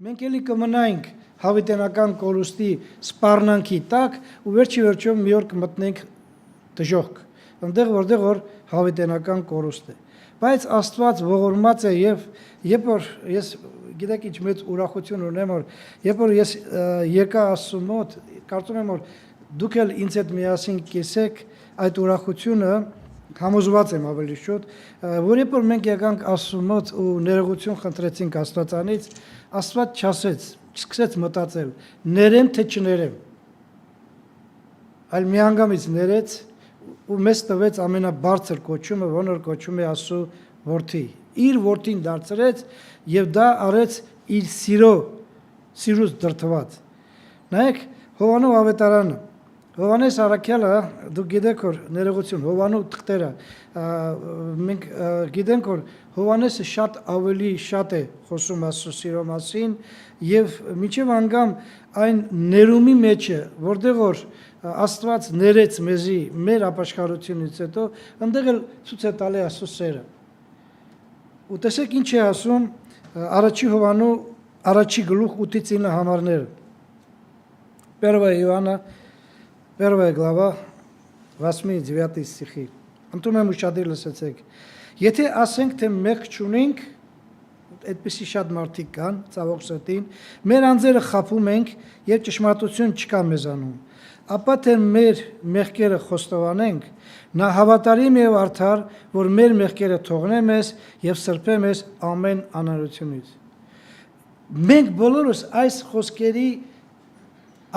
Մենք էլի կմնայինք հավիտենական կորուստի սպառնանքի տակ ու վերջի վերջում մի օր կմտնենք դժոխք, այնտեղ որտեղ որ հավիտենական կորուստ է։ Բայց Աստված ողորմած է եւ երբ որ ես գիտեք ինչ մեծ ուրախություն ունեմ որ երբ որ ես եկա Աստծո մոտ, կարծում եմ որ դուք էլ ինձ հետ միասին կիսեք այդ ուրախությունը, համոզված եմ ավելի շուտ, որ երբ որ մենք եկանք Աստծո մոտ ու ներողություն խնդրեցինք Աստվածանից, Աստված չասեց, չսկսեց մտածել, ներեմ թե չներեմ, այլ միանգամից ներեց ու մեզ տվեց ամենաբարձր կոչումը, որը կոչում է Աստծո որդի։ Իր որդին դարձրեց եւ դա արեց իր սիրուց դրդված։ Նայեք Հովանու ավետարանը, Հովանես Առաքյալը, դուք գիտեք որ ներողություն, Հովանու թղթերը, մենք գիտենք որ Հովանեսը շատ ավելի շատ է խոսում Աստծո սիրո մասին եւ մինչեւ անգամ այն ներումի մեջ է, որտեղ որ Աստված ներեց մեզի մեր ապաշխարությունից հետո, այնտեղ էլ ցույց է տալի Աստծո սերը։ Ու տեսեք ինչ է ասում առաջի Հովանու առաջի գլուխ 8-9 համարները։ 1 Иоанна, 1 глава, 8-9 стихи։ Ընտրում եմ ուշադիր լսեցեք։ Եթե ասենք թե մեղք չունենք, այդպիսի շատ մարդիկ կան, ցավոք սրտին, մեր անձերը խաբում ենք եւ ճշմարտություն չկա մեզանում, ապա թե մեր մեղքերը խոստովանենք, նա հավատարիմ եւ արդար, որ մեր մեղքերը թողնե մեզ եւ սրբե մեզ ամեն անարությունից։ Մենք բոլորս այս խոսքերի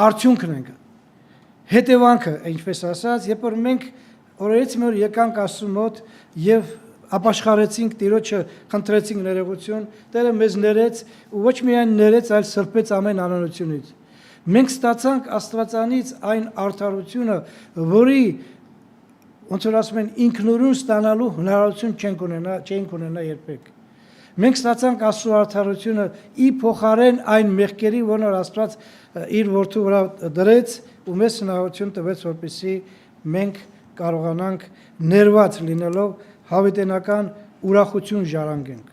արդյունքն ենք։ Հետևանքը, ինչպես ասած, երբ որ մենք օրերից մի օր եկանք Աստծո մոտ եւ ապաշխարեցինք Տիրոջը, խնդրեցինք ներողություն, Տերը մեզ ներեց ու ոչ միայն ներեց, այլ սրբեց ամեն անարությունից։ Մենք ստացանք Աստվածանից այն արդարությունը, որի ոնց որ ասում են ինքնուրույն ստանալու հնարավորություն չենք ունենա երբեք։ Մենք ստացանք Աստծո արդարությունը ի փոխարեն այն մեղքերի, որոնք Աստված իր որդու վրա դրեց ու մեզ հնարավորություն տվեց, որպեսզի մենք կարողանանք ներված լինելով հավիտենական ուրախություն ժառանգենք։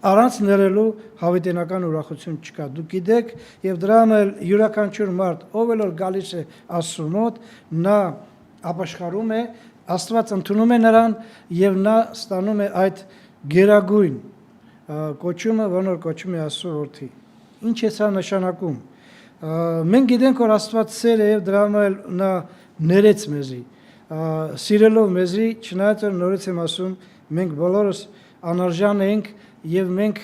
Առանց ներելու հավիտենական ուրախություն չկա։ Դուք գիտեք, եւ դրան էլ յուրաքանչյուր մարդ, ով էլ որ գալիս է Աստծո մոտ, նա ապաշխարում է, Աստված ընդունում է նրան եւ նա ստանում է այդ գերագույն կոչումը, որը կոչում է Աստծո որդի։ Ինչ է սա նշանակում։ Մենք գիտենք, որ Աստված սեր է եւ դրան էլ նա ներեց մեզի, սիրելով մեզի, չնայած որ նորից եմ ասում, մենք բոլորս անարժան ենք եւ մենք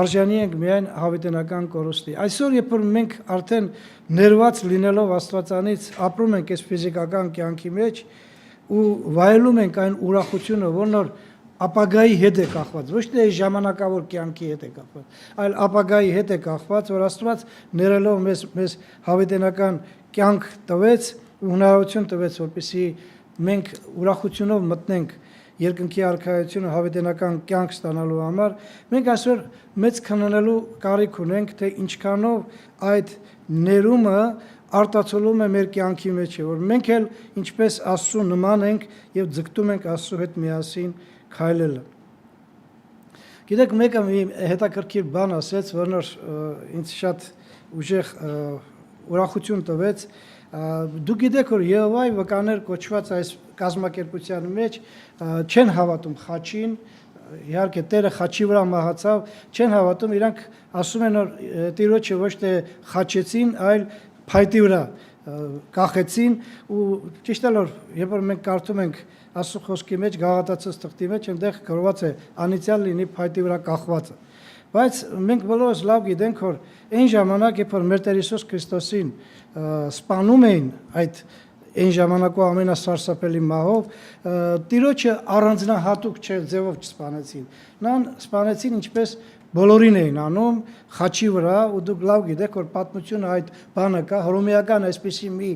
արժանի ենք միայն հավիտենական կորուստի։ Այսօր երբ որ մենք արդեն ներված լինելով Աստվածանից ապրում ենք այս ֆիզիկական կյանքի մեջ ու վայելում ենք այն ուրախությունը, որն ապագայի հետ է կախված, ոչ թե ժամանակավոր կյանքի հետ է կախված, այլ ապագայի հետ է կախված, որ Աստված ներելով մեզ հավիտենական կյանք տվեց ու հնարավորություն տվեց, որպեսզի մենք ուրախությունով մտնենք երկնքի արքայությունը հավիտենական կյանք ստանալու համար, մենք այսօր մեծ քննելու կարիք ունենք, թե ինչքանով այդ ներումը արտացոլում է մեր կյանքի մեջ, որ մենք էլ ինչպես Աստծո նման ենք եւ ձգտում ենք Աստծո հետ միասին քայլելը։ Գիտեք, մեկը մի հետաքրքիր բան ասեց, որն ինձ շատ ուժեղ ուրախություն տվեց։ Դուք գիտեք, որ Եհովայի վկաներ կոչված այս կազմակերպության մեջ չեն հավատում խաչին, իհարկե Տերը խաչի վրա մահացավ, չեն հավատում, իրանք ասում են, որ Տիրոջը ոչ թե խաչեցին, այլ փայտի վրա կախեցին ու ճիշտ է որ երբ որ մենք կարդում ենք Աստծո խոսքի մեջ Գաղատացիոս թղթի մեջ այնտեղ գրված է անիծյալ լինի փայտի վրա կախվածը, բայց մենք բոլորս լավ գիտենք որ այն ժամանակ երբ որ մեր Տեր Հիսուս Քրիստոսին սպանում էին այդ այն ժամանակու ամենասարսափելի մահով, Տիրոջը առանձնահատուկ ձևով չսպանեցին, նրան սպանեցին ինչպես բոլորին էին անում խաչի վրա ու դուք լավ գիտեք որ պատմությունը այդ բանը կա հռոմեական այսպիսի մի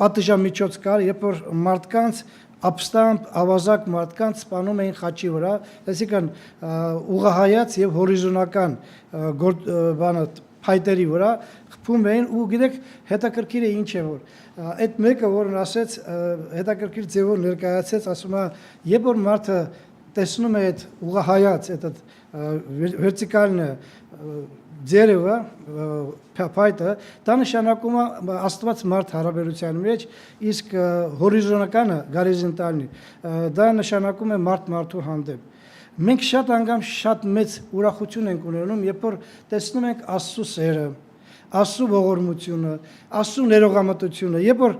պատժամիջոց կար երբ որ մարդկանց ապստամբ ավազակ մարդկանց սպանում էին խաչի վրա այսինքն ուղղահայաց եւ հորիզոնական բանը փայտերի վրա խփում էին ու գիտեք հետաքրքիր է ինչ է որ այդ մեկը որն ասեց հետաքրքիր ձևով ներկայացեց ասում է երբ որ մարդը տեսնում է այդ ուղղահայաց այդ վերտիկալն ձերևը փայտը դա նշանակում է Աստված մարդ հարաբերության մեջ, իսկ հորիզոնականը գորիզոնտալնի դա նշանակում է մարդ մարդու հանդեպ։ Մենք շատ անգամ շատ մեծ ուրախություն ենք ունենում, երբ որ տեսնում ենք Աստծո սերը, Աստծո ողորմությունը, Աստծո ներողամտությունը, երբ որ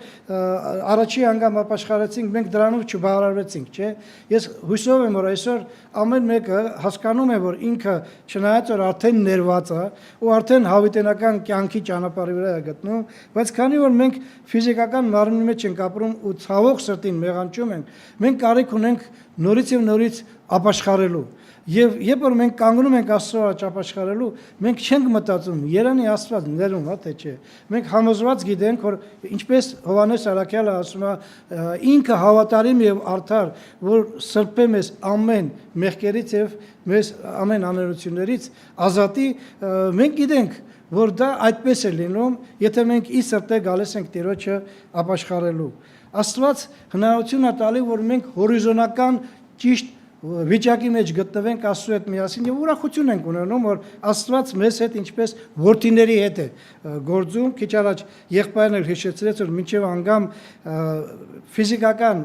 առաջի անգամ ապաշխարեցինք, մենք դրանով չբավարարվեցինք, չէ՞։ Ես հույսով եմ, որ այսօր ամեն մեկը հասկանում է, որ ինքը չնայած որ արդեն ներված է ու արդեն հավիտենական կյանքի ճանապարհի վրա է գտնում, բայց քանի որ մենք ֆիզիկական մարմնի մեջ ենք ապրում ու ցավոք սրտին մեղանչում ենք, մենք կարիք ունենք նորից եւ նորից ապաշխարելու։ Եվ երբ որ մենք կանգնում ենք Աստծո առաջ ապաշխարելու, մենք չենք մտածում երանի Աստված ներում, հա թե չէ։ Մենք համոզված գիտենք, որ ինչպես Հովհաննես Առաքյալը ասում է, ինքը հավատարիմ եւ արդար, որ սրբե մեզ ամեն մեղքերից եւ մեզ ամեն անօրություններից ազատի, մենք գիտենք, որ դա այդպես է լինում, եթե մենք ի սրտե գալիս ենք Տիրոջը ապաշխարելու։ Աստված հնարավորություն է տալի, որ մենք հորիզոնական ճիշտ վիճակի մեջ գտնվենք Աստծո հետ միասին եւ ուրախություն ենք ունենում, որ Աստված մեզ հետ ինչպես որդիների հետ է գործում։ Քիչ առաջ եղբայրն էլ հիշեցրեց, որ մինչեւ անգամ ֆիզիկական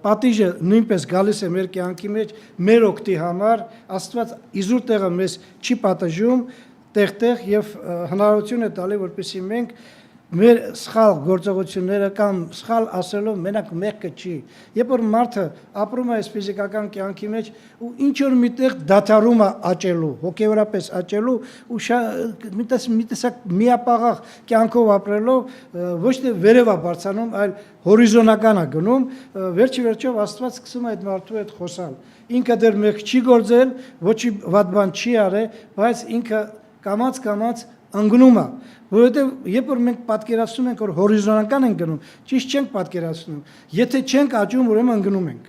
պատիժը նույնպես գալիս է մեր կյանքի մեջ, մեր օգտի համար, Աստված իզուր տեղը մեզ չի պատժում, տեղ եւ հնարավորություն է տալի, որպեսզի մենք մեր սխալ գործողությունները կամ սխալ ասելով մենակ մեղքը չի։ Երբ որ մարդը ապրում է այս ֆիզիկական կյանքի մեջ ու ինչ որ միտեղ դադարում է աճելու, հոգեորապես աճելու ու մի տեսակ միապաղաղ կյանքով ապրելով ոչ թե վերև է բարձրանում, այլ հորիզոնական է գնում, վերջի վերջով Աստված սկսում է այդ մարդու հետ խոսալ։ Ինքը դեռ մեղք չի գործել, ոչի վատ բան չի արել, բայց ինքը կամաց ընկնում է, որովհետև երբ որ մենք պատկերացնում ենք, որ հորիզոնական ենք գնում, ճիշտ չենք պատկերացնում։ Եթե չենք աճում, ուրեմն ընկնում ենք։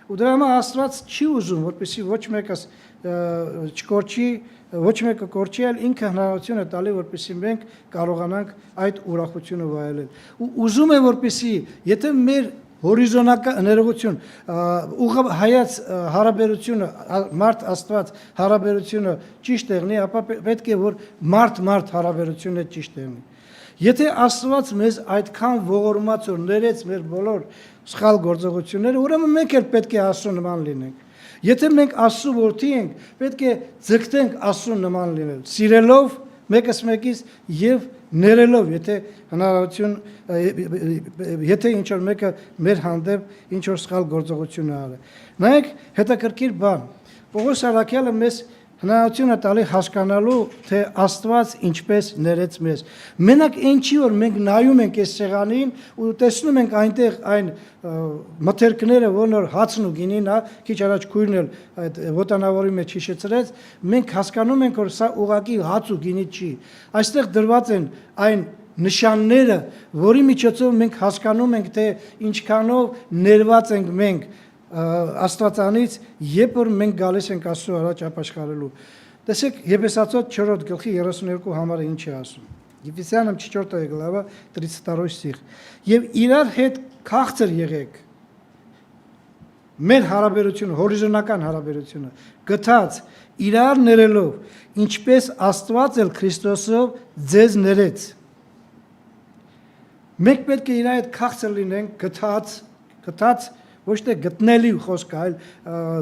Ու դրա համար Աստված չի ուզում, որպեսզի ոչ մեկը չկորչի, ոչ մեկը կորչի, այլ ինքը հնարավորություն է տալի, որպեսզի մենք կարողանանք այդ ուրախությունը վայելել։ Ու ուզում է, որպեսզի եթե մեր հորիզոնական ներողություն, հայաց հարաբերությունը, մարդ Աստված հարաբերությունը ճիշտ եղնի, ապա պետք է որ մարդ հարաբերությունը ճիշտ եղնի։ Եթե Աստված մեզ այդքան ողորմած որ ներեց մեր բոլոր սխալ գործողությունները, ուրեմն մենք էլ պետք է Աստծո նման լինենք։ Եթե մենք Աստծո որդի ենք, պետք է ձգտենք Աստծո նման լինել, սիրելով մեկս մեկից եւ ներելով, եթե հնարավորություն, եթե ինչ որ մեկը մեր հանդեպ ինչ որ սխալ գործողություն է արել։ Նայեք, հետաքրքիր բան։ Պողոս Առաքյալը մեզ հնարավորություն է տալի հասկանալու, թե Աստված ինչպես ներեց մեզ։ Մենակ այն չի, որ մենք նայում ենք այս սեղանին ու տեսնում ենք այնտեղ այն մթերքները, որ հացն ու գինին, քիչ առաջ քույրն էլ այդ ոտանավորի մեջ հիշեցրեց, մենք հասկանում ենք, որ սա ուղղակի հաց ու գինի չի։ Այստեղ դրված են այն նշանները, որի միջոցով մենք հասկանում ենք, թե ինչքանով ներված ենք մենք Աստվածանից, երբ որ մենք գալիս ենք Աստծո առաջ ապաշխարելու։ Տեսեք, Եփեսացոց 4 գլխի 32 համարը ինչ է ասում։ Եփեսյանам 4 глава 32 стих։ Եվ իրար հետ քաղցր եղեք։ Մեր հարաբերությունը, հորիզոնական հարաբերությունը, գթած իրար ներելով, ինչպես Աստված էլ Քրիստոսով ձեզ ներեց։ Մենք պետք է իրար հետ քաղցր լինենք, գթած ոչ թե գտնելի խոսք, այլ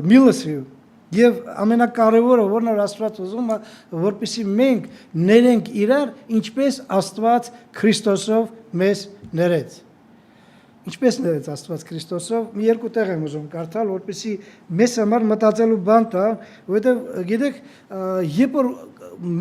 միլսի։ Եվ ամենակարևորը, որն որ Աստված ուզում է, որպեսզի մենք ներենք իրար, ինչպես Աստված Քրիստոսով մեզ ներեց։ Ինչպես ներեց Աստված Քրիստոսով, մի երկու տեղ եմ ուզում կարդալ, որպեսզի մեզ համար մտածելու բան տա, որովհետև գիտեք, երբ որ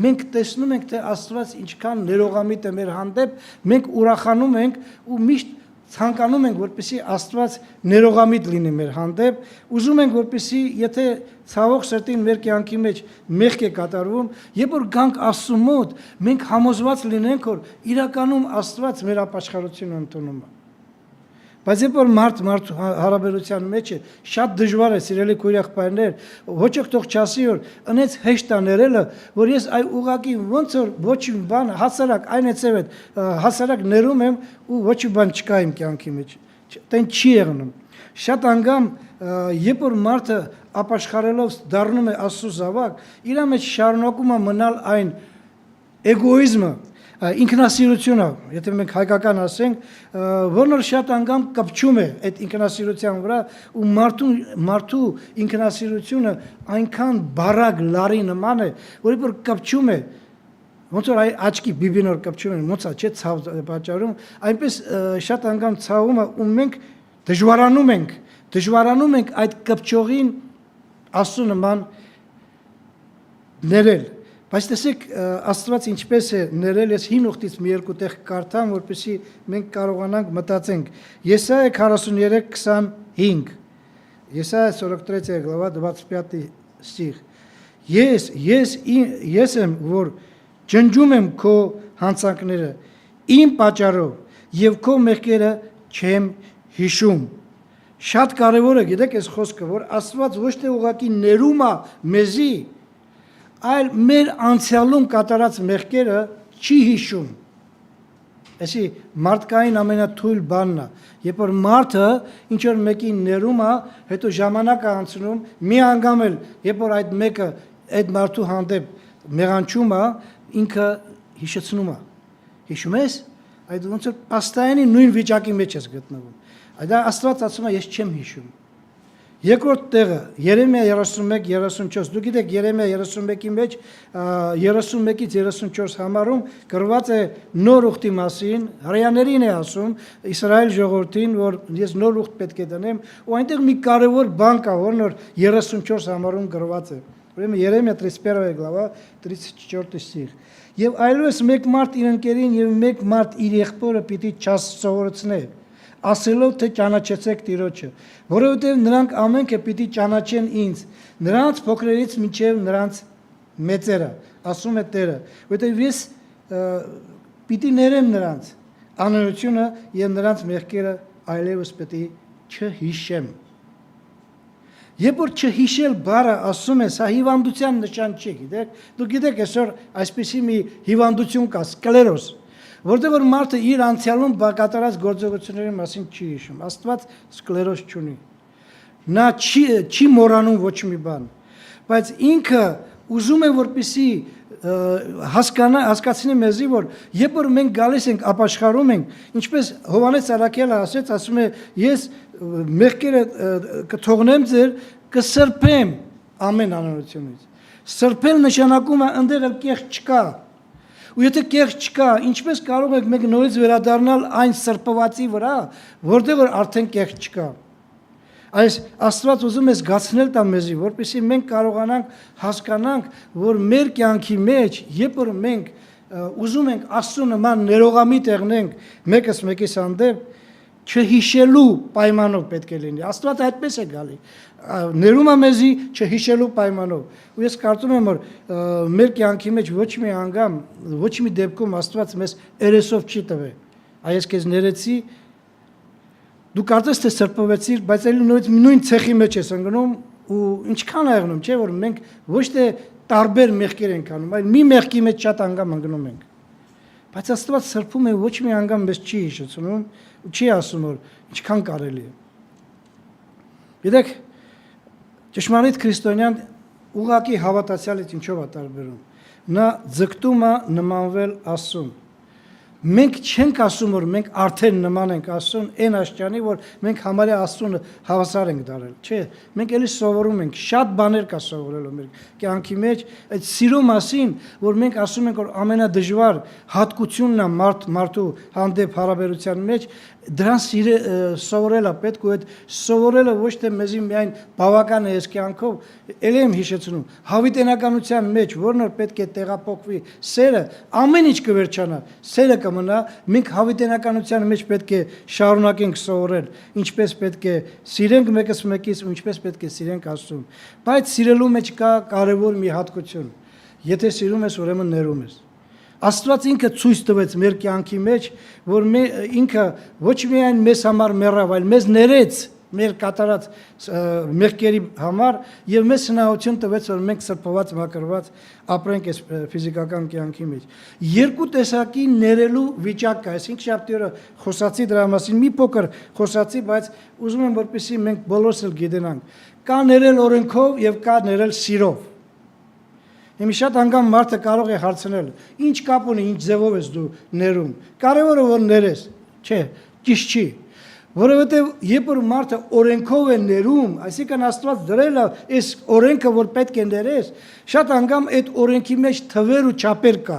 մենք տեսնում ենք, թե Աստված ինչքան ներողամիտ է մեր հանդեպ, մենք ուրախանում ենք ու միշտ ցանկանում ենք, որպեսզի Աստված ներողամիտ լինի մեր հանդեպ, ուզում ենք, որպեսզի եթե ցավոք սրտին մեր կյանքի մեջ մեղք է կատարվում, երբ որ գանք Աստծո մոտ, մենք համոզված լինենք, որ իրականում Աստված մեր ապաշխարությունը ընդունում է։ Բայց երբ որ մարդ հարաբերության մեջ է, շատ դժվար է, սիրելի քույր եղբայրներ, ոչ թող չասի, որ ընեց հեշտ է ներելը, որ ես այ ուղղակի ոնց որ ոչ մի բան հասարակ այն էцև է, հասարակ ներում եմ ու ոչ մի բան չկա իմ կյանքի մեջ։ Տեն չի եղնում։ Շատ անգամ երբ որ մարդը ապաշխարելով դառնում է Աստծո զավակ, իր մեջ շարունակում է մնալ այն էգոիզմը, ինքնասիրությունը, եթե մենք հայկական ասենք, որն շատ անգամ կպչում է այդ ինքնասիրության վրա ու մարդու ինքնասիրությունը այնքան բարակ լարի նման է, որ կպչում է, ոնց որ աչքի բիբինոր կպչում են, ոնց է, չէ, ցավ պատճառում, այնպես շատ անգամ ցավում է ու մենք դժվարանում ենք այդ կպչողին Աստծո նման ներել։ Բայց տեսեք, Աստված ինչպես է ներել, ես հին ուխտից մի երկու տեղ կարդամ, որպեսզի մենք կարողանանք մտածենք։ Եսայա 43:25, Եսայա 43 глава 25 стих։ Ես եմ, որ ջնջում եմ քո հանցանքները իմ պատճառով եւ քո մեղքերը չեմ հիշում։ Շատ կարևոր է, գիտեք, այս խոսքը, որ Աստված ոչ թե ուղղակի ներում է մեզի, այլ մեր անցյալում կատարած մեղքերը չի հիշում։ Այսի մարդկային ամենաթույլ բանն է, երբ որ մարդը ինչ որ մեկին ներում է, հետո ժամանակ է անցնում, մի անգամ էլ, երբ որ այդ մեկը այդ մարդու հանդեպ մեղանչում է, ինքը հիշեցնում է։ Հիշում ես, այդ ոնց որ պաստայանի նույն վիճակի մեջ ես գտնվում։ Այդ Աստված ասում է, ես չեմ հիշում։ Երկրորդ տեղը Երեմիա 31:34, դուք գիտեք Երեմիա 31-ի մեջ 31-ից 34 համարում գրված է նոր ուխտի մասին, հրեաներին է ասում, Իսրայել ժողովրդին, որ ես նոր ուխտ պետք է դնեմ, ու այնտեղ մի կարևոր բան կա, որն որ 34 համարում գրված է։ Ուրեմն Երեմիա 31 глава 34 стих։ Եվ այլևս մեկ մարդ իր ընկերին եւ մեկ մարդ իր եղբորը պիտի չասովորեցնե, ասելով թե ճանաչեցեք Տիրոջը, որովհետև նրանք ամենքը պիտի ճանաչեն ինձ, նրանց փոքրերից մինչև նրանց մեծերը, ասում է Տերը, որովհետև ես պիտի ներեմ նրանց անօրությունը եւ նրանց մեղքերը այլևս պիտի չհիշեմ։ Երբ որ չհիշել բառը ասում է, սա հիվանդության նշան չի, գիտեք, դուք գիտեք այսօր այսպիսի մի հիվանդություն կա, սկլերոզ, որտեղ որ մարդը իր անցյալում կատարած գործողությունների մասին չի հիշում։ Աստված սկլերոզ չունի։ Նա չի մոռանում ոչ մի բան, բայց ինքը ուզում է որպեսզի հասկացնի մեզի, որ երբ որ մենք գալիս ենք ապաշխարում ենք, ինչպես Հովհաննես Առաքյալը ասեց, ասում է, ես մեղքերը կթողնեմ ձեր, կսրբեմ ամեն անօրությունից։ Սրբել նշանակում է ընդեղ կեղծ չկա։ Ու եթե կեղծ չկա, ինչպես կարող ենք մենք նորից վերադառնալ այն սրբվածի վրա, որտեղ որ արդեն կեղծ չկա։ Այս Աստված ուզում է զգացնել տա մեզի, որպեսզի մենք կարողանանք հասկանանք, որ մեր կյանքի մեջ, երբ որ մենք ուզում ենք Աստծո նման ներողամիտ եղնենք մեկս մեկիս հանդեպ, չհիշելու պայմանով պետք է լինի։ Աստված այդպես է գալի։ Ներում է մեզի չհիշելու պայմանով։ Ու ես կարծում եմ, որ մեր կյանքի մեջ ոչ մի անգամ, ոչ մի դեպքում Աստված մեզ երեսով չի տվել։ Այս քեզ ներեցի, դու կարծես թե սրբվեցիր, բայց այլ նույն ցեխի մեջ ես ընկնում ու ինչքան է եղնում, չէ՞ որ մենք ոչ թե տարբեր մեղքեր ենք անում, այլ մի մեղքի մեջ շատ անգամ ընկնում ենք։ Բայց Աստված սրբում է, ոչ մի անգամ մեզ չի հիշեցնում ու չի ասում, որ ինչքան կարելի է։ Գիտեք, ճշմարիտ քրիստոնյան ուղղակի հավատացյալից ինչով է տարբերում։ Նա ձգտում է նմանվել Աստծուն։ Մենք չենք ասում, որ մենք արդեն նման ենք Աստծուն, այն աշճանի, որ մենք համարյա Աստծուն հավասար ենք դարել, չէ, մենք էլի սովորում ենք, շատ բաներ կա սովորելու մեր կյանքի մեջ, այդ սիրո մասին, որ մենք ասում ենք, որ ամենադժվար հատկությունն է մարդու հանդեպ հարաբերության մեջ, դրան սովորելը պետք ու այդ սովորելը ոչ թե մեզի միայն բավական է այս կյանքով, ելի եմ հիշեցնում, հավիտենականության մեջ, որն որ պետք է տեղափոխվի սերը, ամեն ինչ կվերջանա, սերը կմնա, մենք հավիտենականության մեջ պետք է շարունակենք սովորել, ինչպես պետք է սիրենք մեկս մեկից ու ինչպես պետք է սիրենք Աստծուն, բայց սիրելու մեջ կա կարևոր մի հատկություն, եթե սիրում ես, ուրեմն ներում ես։ Աստված ինքը ցույց տվեց մեր կյանքի մեջ, որ ինքը ոչ միայն մեզ համար մեռավ, այլ մեզ մեր կատարած մեղքերի համար եւ մեզ հնարավորություն տվեց որ մենք սրբված մաքրված ապրենք այս ֆիզիկական կյանքի մեջ երկու տեսակի ներելու վիճակ կա այսինքն շաբթի օրը խոսացի դրա մասին մի փոքր խոսացի բայց ուզում եմ որպեսզի մենք բոլորս էլ գիտենանք կա ներել օրենքով եւ կա ներել սիրով Հիմա շատ անգամ մարդը կարող է հարցնել ինչ կապ ունի ինչ ձևով ես դու ներում կարևորը որ ներես չէ ճիշտ չի Որովհետև երբ որ մարդը օրենքով է ներում, այսինքն Աստված դրել է այս օրենքը, որ պետք է ներես, շատ անգամ այդ օրենքի մեջ թվեր ու չափեր կա։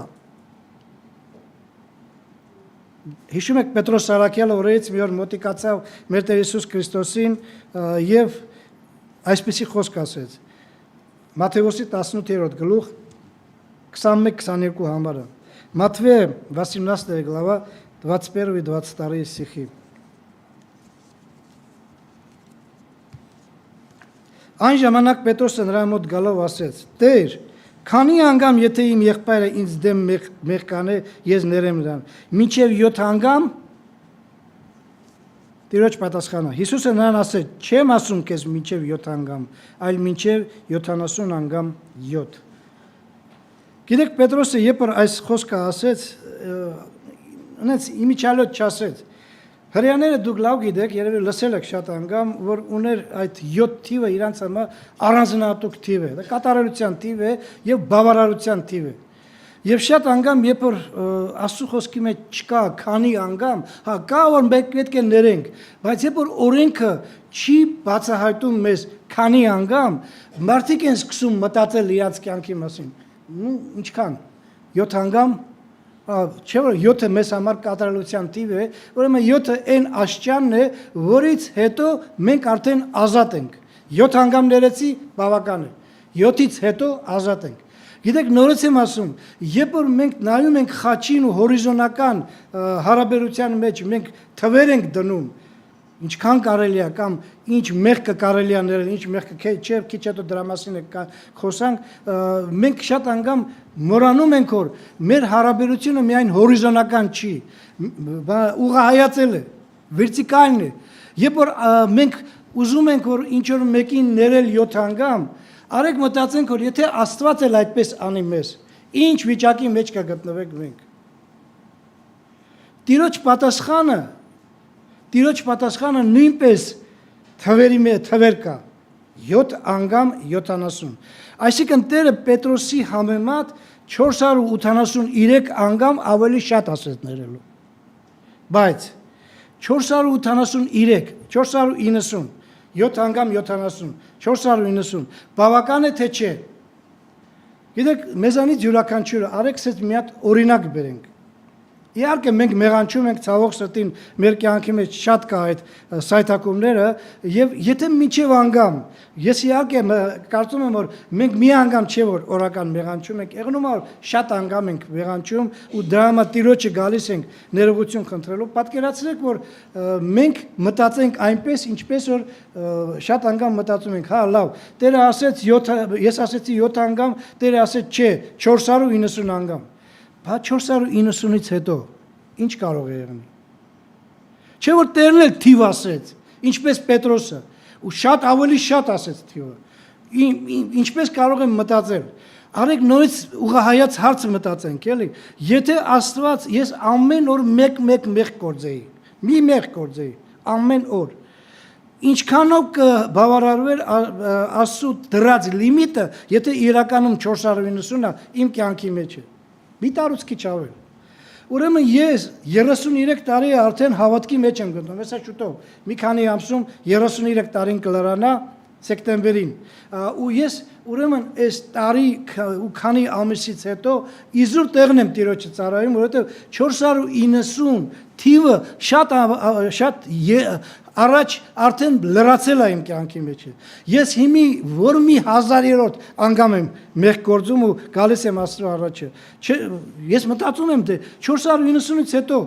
Հիշում եք Պետրոս Սարաքյալը օրերից մի օր մոտիկացավ մեր Տեր Հիսուս Քրիստոսին եւ այսպեսի խոսք ասեց։ Մատթեոսի 18-րդ գլուխ 21-22 համարը։ Մատվե 18 глава 21 и 22 стихи Այն ժամանակ Պետրոսը նրա մոտ գալով ասեց. Տեր, քանի անգամ եթե իմ եղբայրը ինձ դեմ մեղ կանե, ես ներեմ նրան։ Մինչև 7 անգամ Տիրոջ պատասխանը։ Հիսուսը նրան ասեց. Չեմ ասում քեզ մինչև 7 անգամ, այլ մինչև 70 անգամ 7։ Գիտեք Պետրոսը երբ որ այս խոսքը ասեց, այնց իմիջիալոց չասեց։ Հрьяաները դուք լավ գիտեք, երևի լսել եք շատ անգամ, որ ուներ այդ 7 թիվը իրանց համար առանձնահատուկ թիվ է, դա կատարելության թիվ է եւ բավարարության թիվ է։ Եվ շատ անգամ երբ որ Աստծո խոսքի մեջ չկա քանի անգամ, հա կա որ մենք պետք է ներենք, բայց երբ որ օրենքը չի բացահայտում մեզ քանի անգամ, մարդիկ են սկսում մտածել իրաց կյանքի մասին։ Ну, ինչքան 7 անգամ Չէ՞ որ 7-ը մեզ համար կատարելության թիվ է, ուրեմն 7-ը այն աշճանն է, որից հետո մենք արդեն ազատ ենք։ 7 անգամ ներեցի, բավական է։ 7-ից հետո ազատ ենք։ Գիտեք, նորից եմ ասում, երբ որ մենք նայում ենք խաչին ու հորիզոնական հարաբերության մեջ մենք թվեր ենք դնում, ինչքան կարելի է կամ ինչ մեղքը կարելի է ներել, ինչ մեղքը չէ, քիչ հետո դրա մասին խոսանք, մենք շատ անգամ մոռանում ենք որ մեր հարաբերությունը միայն հորիզոնական չի, ուղղահայացել է, վերտիկալն է։ Երբ որ մենք ուզում ենք որ ինչ որ մեկին ներել 7 անգամ, արեք մտածենք որ եթե Աստված էլ այդպես անի մեզ, ինչ վիճակի մեջ կգտնվենք մենք։ Տիրոջ պատասխանը նույնպես թվերի մեջ թվեր կա 7 անգամ 70 Այսինքն Տերը Պետրոսի համեմատ 483 անգամ ավելի շատ ասեց ներելու Բայց 483 490 7 անգամ 70 490 բավական է թե չէ Գիտեք մեզանից յուրաքանչյուրը արեք սեծ մի հատ օրինակ բերենք Իհարկե մենք մեղանչում ենք ցավոք սրտին մեր կյանքի մեջ շատ կա այդ սայթակումները եւ եթե միջև անգամ ես իհարկե կարծում եմ որ մենք մի անգամ չէ որ օրական մեղանչում ենք եղնում է շատ անգամ ենք մեղանչում ու դրա համար Տիրոջը գալիս ենք ներողություն խնդրելու պատկերացրեք որ մենք մտածենք այնպես ինչպես որ շատ անգամ մտածում ենք հա լավ Տերը ասեց 7 ես ասեցի 7 անգամ Տերը ասեց չէ 490 անգամ Բա 490-ից հետո ինչ կարող է եղնել Չէ որ Տերն էլ թիվ ասեց ինչպես Պետրոսը ու շատ ավելի շատ ասեց թիվը ինչպես կարող եմ մտածել Արեք նորից ուղղահայաց հարցը մտածենք էլի Եթե Աստված ես ամեն օր մեկ մեղ կործեի մի մեղ կործեի ամեն օր Ինչքանով կբավարարվեր Աստծո դրած լիմիտը եթե իրականում 490-ը իմ կյանքի մեջ է Մի տարուց քիչ ավել Ուրեմն ես 33 տարի արդեն հավատքի մեջ եմ գտնվում հեսա շուտով մի քանի ամսում 33 տարին կլրանա սեպտեմբերին ու ես ուրեմն այս տարի ու քանի ամիսից հետո իզուր տեղն եմ Տիրոջը ծառայում որովհետև 490 թիվը շատ առաջ արդեն լրացել է իմ կյանքի մեջ ես հիմի որ մի 1000-րդ անգամ եմ մեղ գործում ու գալիս եմ Աստծո առաջը ես մտածում եմ թե 490-ից հետո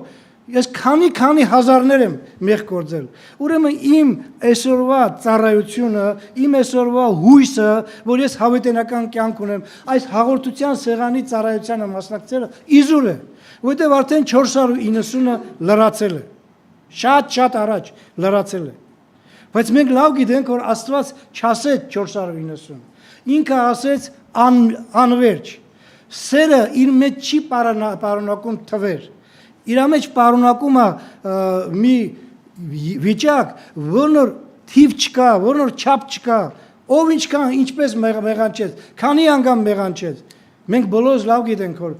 ես քանի հազարներ եմ մեղ գործել ուրեմն իմ այսօրվա ծառայությունը իմ այսօրվա հույսը որ ես հավիտենական կյանք ունեմ այս հաղորդության սեղանի ծառայությանը մասնակցելը իզուր է որտեղ արդեն 490-ը լրացել է շատ առաջ լրացել է Բայց մենք լավ գիտենք, որ Աստված չասեց 490, ինքը ասեց անվերջ, սերը իր մեջ չի պարունակում թվեր, իր մեջ պարունակում է մի վիճակ, որնոր թիվ չկա, որնոր չափ չկա, ով ինչքան, ինչպես մեղանչեց, քանի անգամ մեղանչեց, մենք բոլորս լավ գիտենք, որ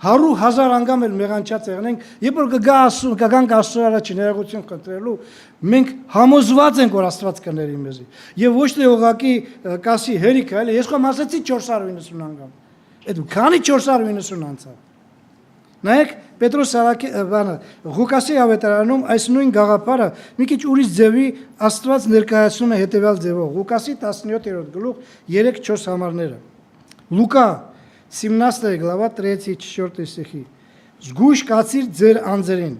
100,000 անգամ էլ մեղանչած եղնենք, երբ որ կգանք Աստծո առաջ ներողություն խնդրելու, մենք համոզված ենք, որ Աստված կների մեզի։ Եվ ոչ թե ուղղակի կասի հերիք, այլ ես խոմ ասեցի 490 անգամ։ Այդ քանի 490 անցավ։ Նայեք Պետրոս Ղուկասի ավետարանում այս նույն գաղափարը մի քիչ ուրիշ ձևի Աստված ներկայացնում է հետևյալ ձևով։ Ղուկասի 17-րդ գլուխ 3-4 համարները։ Լուկա 17 глава 3-4 стихи. Զգույշ կացիր ձեր անձերին։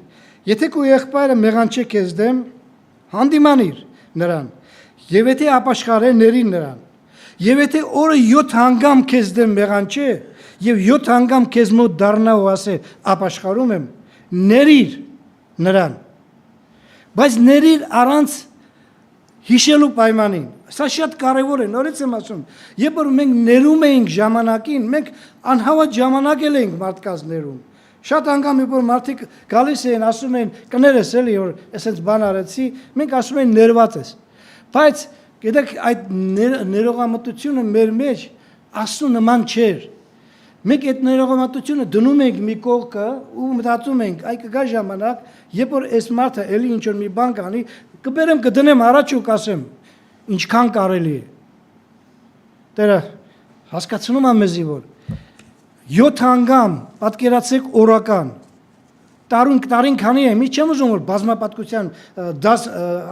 Եթե քո եղբայրը մեղանչե քեզ դեմ, հանդիմանիր նրան։ Եվ եթե ապաշխարե, ների նրան։ Եվ եթե օրը 7 անգամ քեզ դեմ մեղանչե, եւ 7 անգամ քեզ մոտ դառնա ու ասե ապաշխարում եմ, ներիր նրան։ Բայց ներիր առանց հիշելու պայմանին։ Սա շատ կարևոր է, նորից եմ ասում, երբ որ մենք ներում էինք ժամանակին, մենք անհավատ ժամանակ էինք մարդկանց ներում։ Շատ անգամ երբ որ մարդիկ գալիս էին, ասում էին, կներես էլի, որ այսպես բան արեցի, մենք ասում ենք ներված ես։ Բայց գիտեք, այդ ներողամտությունը մեր մեջ Աստծո նման չէր։ Մենք այդ ներողամտությունը դնում ենք մի կողքը ու մտածում ենք, այ կգա ժամանակ, երբ որ այս մարդը էլի ինչ որ մի բան կանի, կբերեմ կդնեմ առաջ ու կասեմ, ինչքան կարելի է։ Տերը հասկացնում է մեզի, որ 7 անգամ պատկերացեք օրական, տարին քանի է, մի չեմ ուզում որ բազմապատկության դաս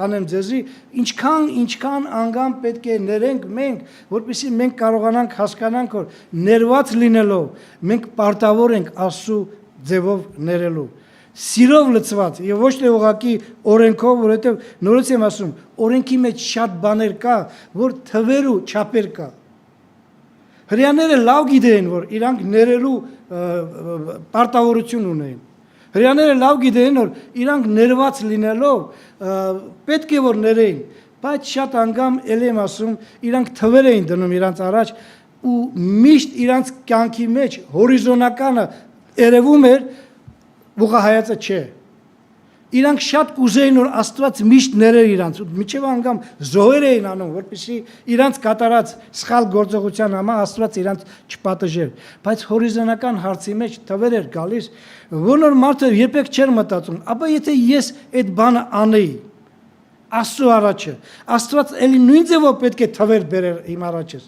անեմ ձեզի, ինչքան անգամ պետք է ներենք մենք, որպեսզի մենք կարողանանք հասկանանք, որ ներված լինելով մենք պարտավոր ենք Աստծո ձևով ներելու։ Սիրով լցված եւ ոչ թե ուղղակի օրենքով, որովհետեւ նորից եմ ասում, օրենքի մեջ շատ բաներ կա, որ թվեր ու չափեր կա։ Հрьяաները լավ գիտեն, որ իրանք ներելու պարտավորություն ունեն։ Հрьяաները լավ գիտեն, որ իրանք ներված լինելով պետք է որ ներեին, բայց շատ անգամ ել եմ ասում, իրանք թվեր էին դնում իրանք առաջ ու միշտ իրանք կյանքի մեջ հորիզոնականը երևում էր, ուղղահայացը չէ։ Իրանք շատ կուզեին, որ Աստված միշտ ներեր իրանք, միջև անգամ զոհեր էին անում, որպեսզի իրանք կատարած սխալ գործողության համար Աստված իրանք չպատժեր։ Բայց հորիզոնական հարցի մեջ թվեր էր գալիս, որնոր մարդը երբեք չէր մտածում, ապա եթե ես այդ բանը անեի, Աստծո առաջը, Աստված էլի նույն ձևով պետք է թվեր բերեր իմ առաջս։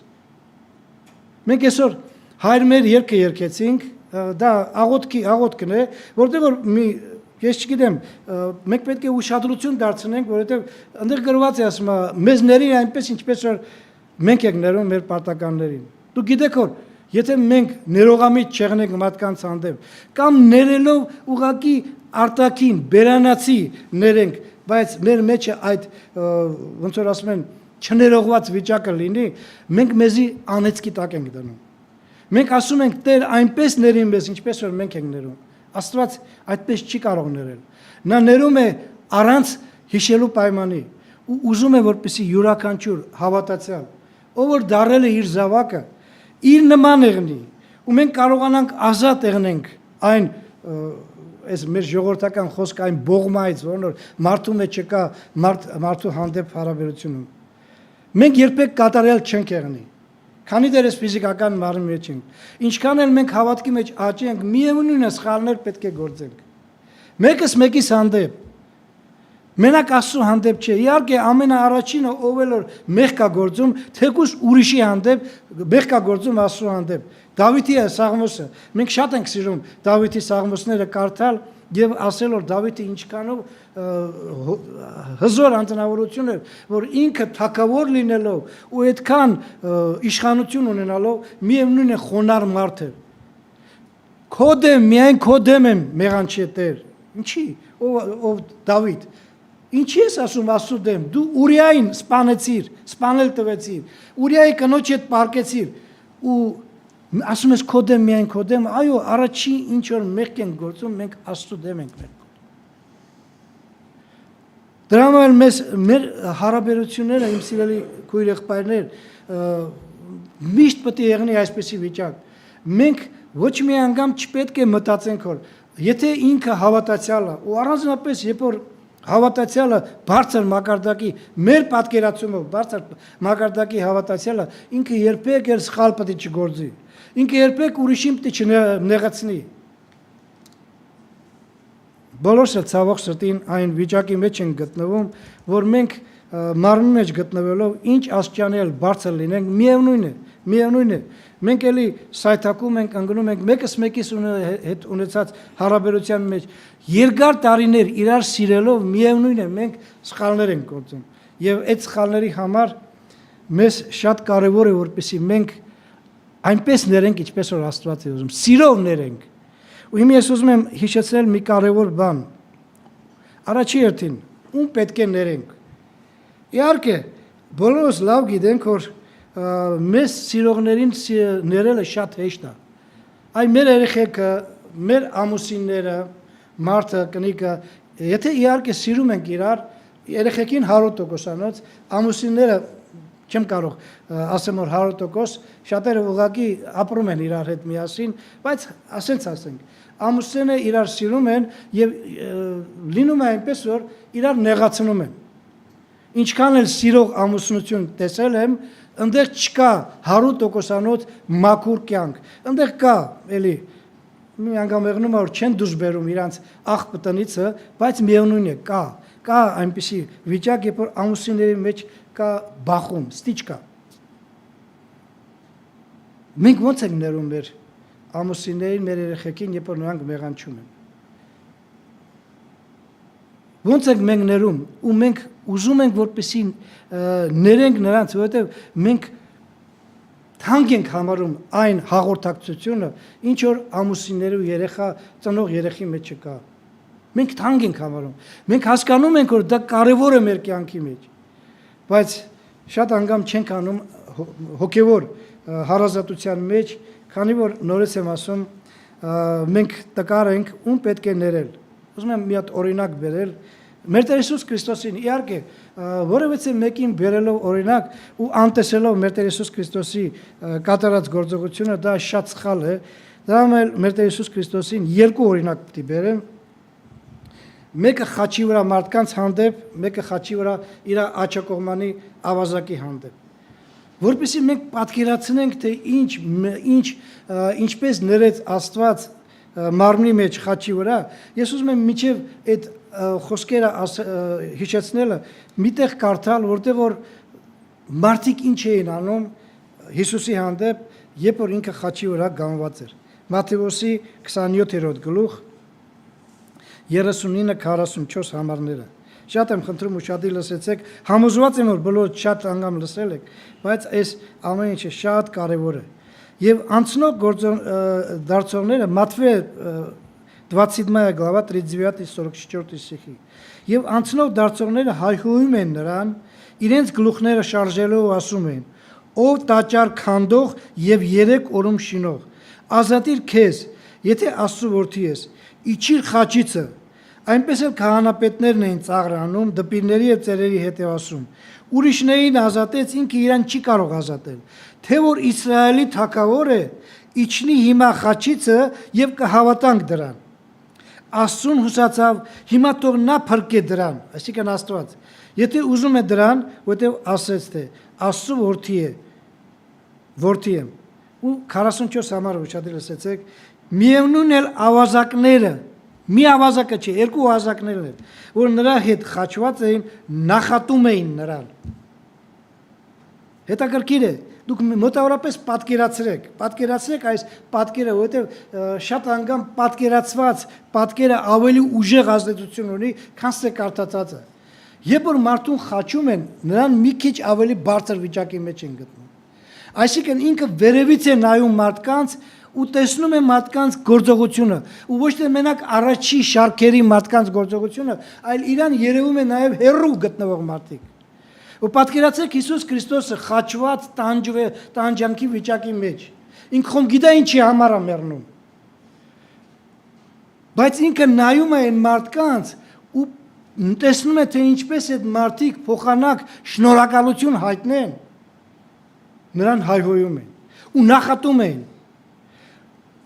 Մենք այսօր հայր մեր երգը երգեցինք, դա աղոթքն է, որտեղ որ մի ես չգիտեմ, մենք պետք է ուշադրություն դարձնենք, որովհետև այնտեղ գրված է ասում, մեզ ների այնպես ինչպես որ մենք ենք ներում մեր պարտականներին։ Դու գիտեք որ եթե մենք ներողամիտ չեղնենք մարդկանց հանդեպ, կամ ներելով ուղղակի արտաքին, բերանացի ներենք, բայց մեր մեջը այդ ոնց որ ասում են չներողված վիճակը լինի, մենք մեզի անեծքի տակ ենք դնում։ Մենք ասում ենք Տեր այնպես ների մեզ, ինչպես որ մենք ենք ներում։ Աստված այդպես չի կարող ներել։ Նա ներում է առանց հիշելու պայմանի ու ուզում է որպեսզի յուրաքանչյուր հավատացյալ, ով որ դարել է իր զավակը, իր նման եղնի, ու մենք կարողանանք ազատ եղնենք այն այս մեր ժողովրդական խոսքը այն բողմայից, որոնց մարդու մեջ չկա մարդու հանդեպ հարաբերությունում։ Մենք երբեք կատարյալ չենք եղնի։ Քանի դեռ ես ֆիզիկական մարմնի մեջ ենք, ինչքան էլ մենք հավատքի մեջ աճի ենք, միևնույն է սխալներ պետք է գործենք։ Մեկս մեկիս հանդեպ, մենակ Աստծո հանդեպ չէ, իհարկե ամենաառաջինը ով էլ որ մեղք կա գործում, թեկուզ ուրիշի հանդեպ, մեղք կա գործում Աստծո հանդեպ։ Դավիթի Սաղմոսը, մենք շատ ենք սիրում Դավիթի Սաղմոսները կարդալ եւ ասել որ Դավիթը ինչքանով հզոր անձնավորություն էր, որ ինքը թագավոր լինելով ու այդքան իշխանություն ունենալով միևնույն է խոնար մարդ էր։ Քոդեմ, միայն քոդեմ եմ մեղանչի Տեր։ Ինչի՞, ով Դավիթ։ Ինչի՞ ես ասում Աստծո դեմ։ Դու Ուրիային սպանեցիր, սպանել տվեցիր։ Ուրիայի կնոջ հետ պարկեցիր ու ասում ես քոդեմ, միայն քոդեմ, այո, առաջի ինչ որ մեղք են գործում, մենք Աստծո դեմ ենք մեղք։ Դրա համար մեր հարաբերությունները, իմ սիրելի քույր եղբայրներ, միշտ պետք է եղնի այսպեսի վիճակ։ Մենք ոչ մի անգամ չպետք է մտածենք, որ եթե ինքը հավատացյալ է, ու առանձնապես երբ որ հավատացյալը բարձր մակարդակի, մեր պատկերացումով բարձր մակարդակի հավատացյալը, ինքը երբեք էլ սխալ պետք է չգործի։ Ինքը երբեք ուրիշին պետք է չնեղացնի։ Բոլորս ցավոք սրտին այն վիճակի մեջ են գտնվում, որ մենք մարմնի մեջ գտնվելով ինչ աստիճանի էլ բարձր լինենք, միևնույն է, մենք էլի սայթակում ենք, ընկնում ենք մեկս մեկիս հետ ունեցած հարաբերության մեջ, երկար տարիներ իրար սիրելով, միևնույն է, մենք սխալներ ենք գործում, եւ այդ սխալների համար մեզ շատ կարեւոր է, որպեսզի մենք այնպես ներենք, ինչպես որ Աստված է ուզում, սիրով ներենք։ Ու հիմա ես ուզում եմ հիշեցնել մի կարևոր բան։ Առաջի հերթին, ում պետք է ներենք։ Իհարկե, բոլորս լավ գիտենք, որ մեզ սիրողներին ներելը շատ հեշտ է։ Այ մեր երեխեքը, մեր ամուսինները, մարդը, կնիկը, եթե իհարկե սիրում ենք իրար, երեխեքին 100%-անոց, ամուսինները չեմ կարող ասեմ որ 100%, շատերը ուղղակի ապրում են իրար հետ միասին, բայց ասենք, ամուսինները իրար սիրում են եւ լինում է այնպես որ իրար նեղացնում են։ Ինչքան էլ սիրող ամուսնություն տեսել եմ, այնտեղ չկա 100%-անոց մաքուր կյանք։ Այնտեղ կա, էլի մի անգամ եղնում է որ չեն դուրս բերում իրանց աղ պտնիցը, բայց միևնույն է, կա այնպիսի վիճակ, երբ որ ամուսինների մեջ կա բախում, ստիճկա։ Մենք ո՞նց ենք ներում մեր ամուսիններին, մեր երեխեքին, երբ որ նրանք մեղանչում են։ Ո՞նց ենք մենք ներում, ու մենք ուզում ենք որպեսզի ներենք նրանց, որովհետև մենք թանկ ենք համարում այն հաղորդակցությունը, ինչ որ ամուսինների ու երեխա ծնող երեխի մեջ չկա։ Մենք թանկ ենք համարում։ Մենք հասկանում ենք, որ դա կարևոր է մեր կյանքի մեջ, բայց շատ անգամ չենք անում հոգևոր հարազատության մեջ, քանի որ նորից եմ ասում, մենք տկար ենք, ում պետք է ներել։ Ուզում եմ մի հատ օրինակ բերել մեր Տեր Հիսուս Քրիստոսին, իհարկե, որևէ մեկին բերելով օրինակ ու անտեսելով մեր Տեր Հիսուս Քրիստոսի կատարած գործողությունը, դա շատ սխալ է։ Դրա համար մեր Տեր Հիսուս Քրիստոսին երկու օրինակ պետք է բերեմ։ Մեկը խաչի վրա մարդկանց հանդեպ, մեկը խաչի վրա իր աջակողմանի ավազակի հանդեպ։ Որպեսզի մենք պատկերացնենք, թե ինչպես ներեց Աստված մարմնի մեջ խաչի վրա, ես ուզում եմ միջև այդ խոսքերը հիշեցնելը միտեղ կարդալ, որտեղ որ մարդիկ ինչ էին անում Հիսուսի հանդեպ, երբ որ ինքը խաչի վրա գանված էր։ Մատթեոսի 27-րդ գլուխ 39-44 համարները։ Շատ եմ խնդրում ուշադի լսեցեք, համոզված եմ որ բոլոր շատ անգամ լսել եք, բայց այս ամեն ինչը շատ կարևոր է։ Եվ անցնող դարձողները Մատվե 27 глава 39-44 стихի։ Եվ անցնող դարձողները հայհոյում են նրան, իրենց գլուխները շարժելով ասում են. Ով տաճար քանդող եւ 3 օրում շինող, ազատիր քեզ, եթե Աստծո որդի ես, իջիր խաչիցը։ Այնպես էլ քահանապետներն էին ծաղրանում, դպիրների եւ ծերերի հետևասում։ Ուրիշներին ազատեց, ինքը իրան չի կարող ազատել։ Թե որ Իսրայելի թագավոր է, իջնի հիմա խաչիցը եւ կհավատանք դրան։ Աստծուն հուսացավ, հիմա թող նա փրկե դրան, այսինքն Աստված։ Եթե ուզում է դրան, որտեղ ասեց թե Աստծո որդի եմ։ Ու 44 համարը ուշադիր լսեցեք, միևնույն էլ ավազակները, մի ավազակը չէ, երկու ավազակներն են, որ նրա հետ խաչված էին, նախատում էին նրան։ Հետաքրքիր է, դուք մոտավորապես պատկերացրեք այս պատկերը, որովհետև շատ անգամ պատկերացված պատկերը ավելի ուժեղ ազդեցություն ունի, քան թե կարդացածը։ Երբ որ մարդուն խաչում են, նրան մի քիչ ավելի բարձր վիճակի մեջ են գտնում։ Այսինքն ինքը վերևից է նայում մարդկանց ու տեսնում է մարդկանց գործողությունը, ու ոչ թե մենակ առաջի շարքերի մարդկանց գործողությունը, այլ իրան երևում է նաև հեռու գտնվող մարդիկ։ Ու պատկերացրեք Հիսուս Քրիստոսը խաչված տանջանքի վիճակի մեջ։ Ինքը խոմ գիտա ինչի համար է մեռնում։ Բայց ինքը նայում է այն մարդկանց ու տեսնում է, թե ինչպես այդ մարդիկ փոխանակ շնորհակալություն հայտնեն, նրան հայհոյում են ու նախատում են։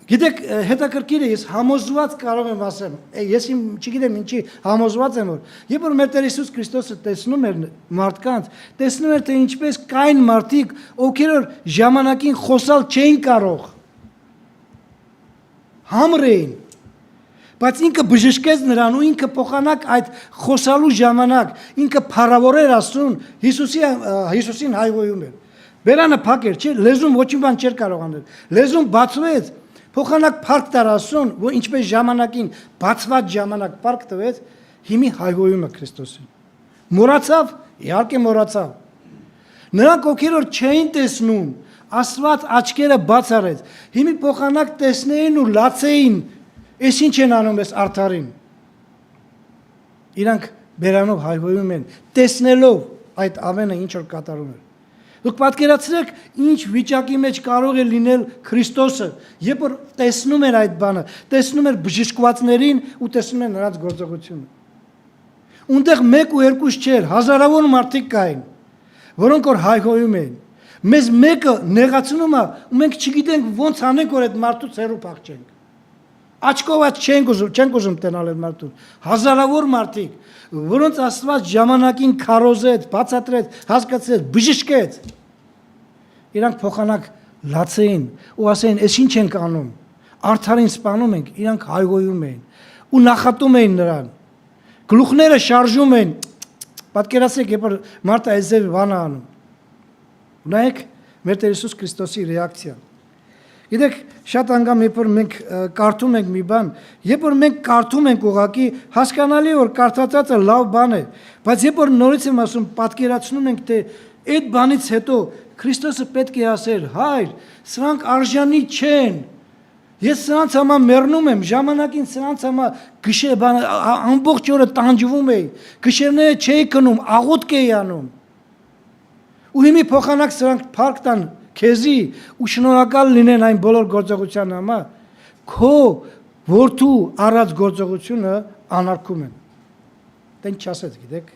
Գիտեք, հետաքրքիր է, ես համոզված կարող եմ ասեմ, ես չգիտեմ ինչի համոզված եմ, որ երբ որ մեր Տեր Հիսուս Քրիստոսը տեսնում էր մարդկանց, տեսնում էր, թե ինչպես կային մարդիկ, ովքեր որ ժամանակին խոսալ չէին կարող, համր էին, բայց ինքը բժշկեց նրան ու ինքը փոխանակ այդ խոսալու ժամանակ, ինքը փառավորեր Աստծուն, Հիսուսին հայհոյում էր։ Բերանը փակ էր, չէ, լեզուն ոչ մի բան չէր կարող անել, լեզուն բացվեց, փոխանակ փառք տար Աստծուն, որ ինչպես ժամանակին բացված ժամանակ փառք տվեց, հիմի հայհոյում է Քրիստոսին։ Մոռացավ, իհարկե մոռացավ։ Նրանք ովքեր որ չէին տեսնում, Աստված աչքերը բաց արեց, հիմի փոխանակ տեսնեին ու լացեին, այս ինչ են անում այս արդարին։ Իրանք բերանով հայհոյում են, տեսնելով այդ ամենը ինչ որ կատարում էր։ Դուք պատկերացրեք, ինչ վիճակի մեջ կարող է լինել Քրիստոսը, երբ որ տեսնում էր այդ բանը, տեսնում էր բժշկվածներին ու տեսնում էր նրանց գործողությունը։ Ունտեղ 1 ու 2 չէր, հազարավոր մարդիկ կային, որոնք որ հայհոյում էին։ Մեզ մեկը նեղացնում է, ու մենք չգիտենք ոնց անենք, որ այդ մարդուց հեռու փախչենք։ Աչքով չենք ուզում տենալ այդ մարդուն։ Հազարավոր մարդիկ, որոնց Աստված ժամանակին քարոզեց, բացատրեց, հասկացրեց, բժշկեց։ Իրանք փոխանակ լացեին ու ասեին, «Էս ինչ ենք անում»։ Արդարին սպանում ենք, իրանք հայհոյում էին ու նախատում էին նրան։ Գլուխները շարժում էին։ Պատկերացրեք, երբ մարդը այս ձև բան է անում։ Նայեք մեր Տեր Հիսուս Քրիստոսի ռեակցիան։ Գիտեք, շատ անգամ երբ որ մենք կարդում ենք մի բան, երբ որ մենք կարդում ենք ուղղակի, հասկանալի է որ կարդացածը լավ բան է, բայց երբ որ նորից եմ ասում, պատկերացնում ենք, թե այդ բանից հետո Քրիստոսը պետք է ասեր, հայր, սրանք արժանի չեն։ Ես սրանց համար մեռնում եմ, ժամանակին սրանց համար գիշեր բան ամբողջ օրը տանջվում էի, գիշերները չէի քնում, աղոթք էի անում։ Ու հիմի փոխանակ սրանք փառք տան քեզի ու շնորհակալ լինեն այն բոլոր գործողության համար, քո որդու առած գործողությունը անարգում են։ Տեն չասեց, գիտեք։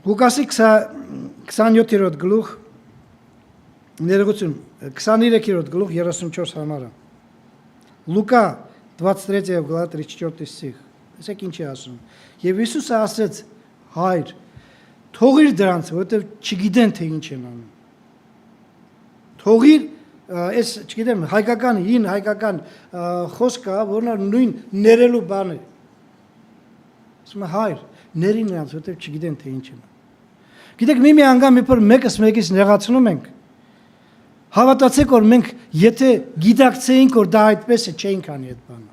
Ղուկասի 27-րդ գլուխ, ներողություն, 23-րդ գլուխ 34 համարը։ Լուկա 23 глава 34 стих։ Տեսեք ինչ է ասում։ Եվ Հիսուսը ասեց, հայր, թողիր դրանց, որովհետև չգիտեն թե ինչ են անում։ Թողիր, այս չգիտեմ, հայկական, հին հայկական խոսքը, որն նույն ներելու բան է։ Ասում է հայր, ների նրանց, որովհետև չգիտեն թե ինչ են անում։ Գիտեք, մի անգամ երբ մեկս մեկից նեղացնում ենք, հավատացեք, որ մենք եթե գիտակցեինք, որ դա այդպես է, չէինք անի այդ բանը։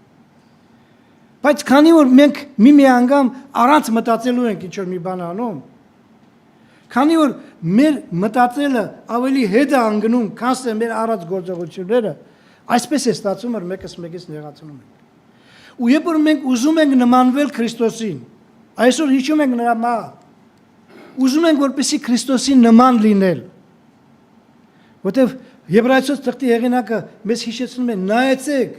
Բայց քանի որ մենք մի անգամ առանց մտածելու ենք ինչ որ մի բան անում, քանի որ մեր մտածելը ավելի հետ է անգնում, քան մեր առած գործողությունները, այսպես է ստացվում, որ մեկս մեկից նեղացնում ենք։ Ու երբ որ մենք ուզում ենք նմանվել Քրիստոսին, այսօր հիշում ենք նրա մահը, ուզում ենք որպեսզի Քրիստոսին նման լինել, որտեղ Եբրայեցոց թղթի հեղինակը մեզ հիշեցնում է, նայեցեք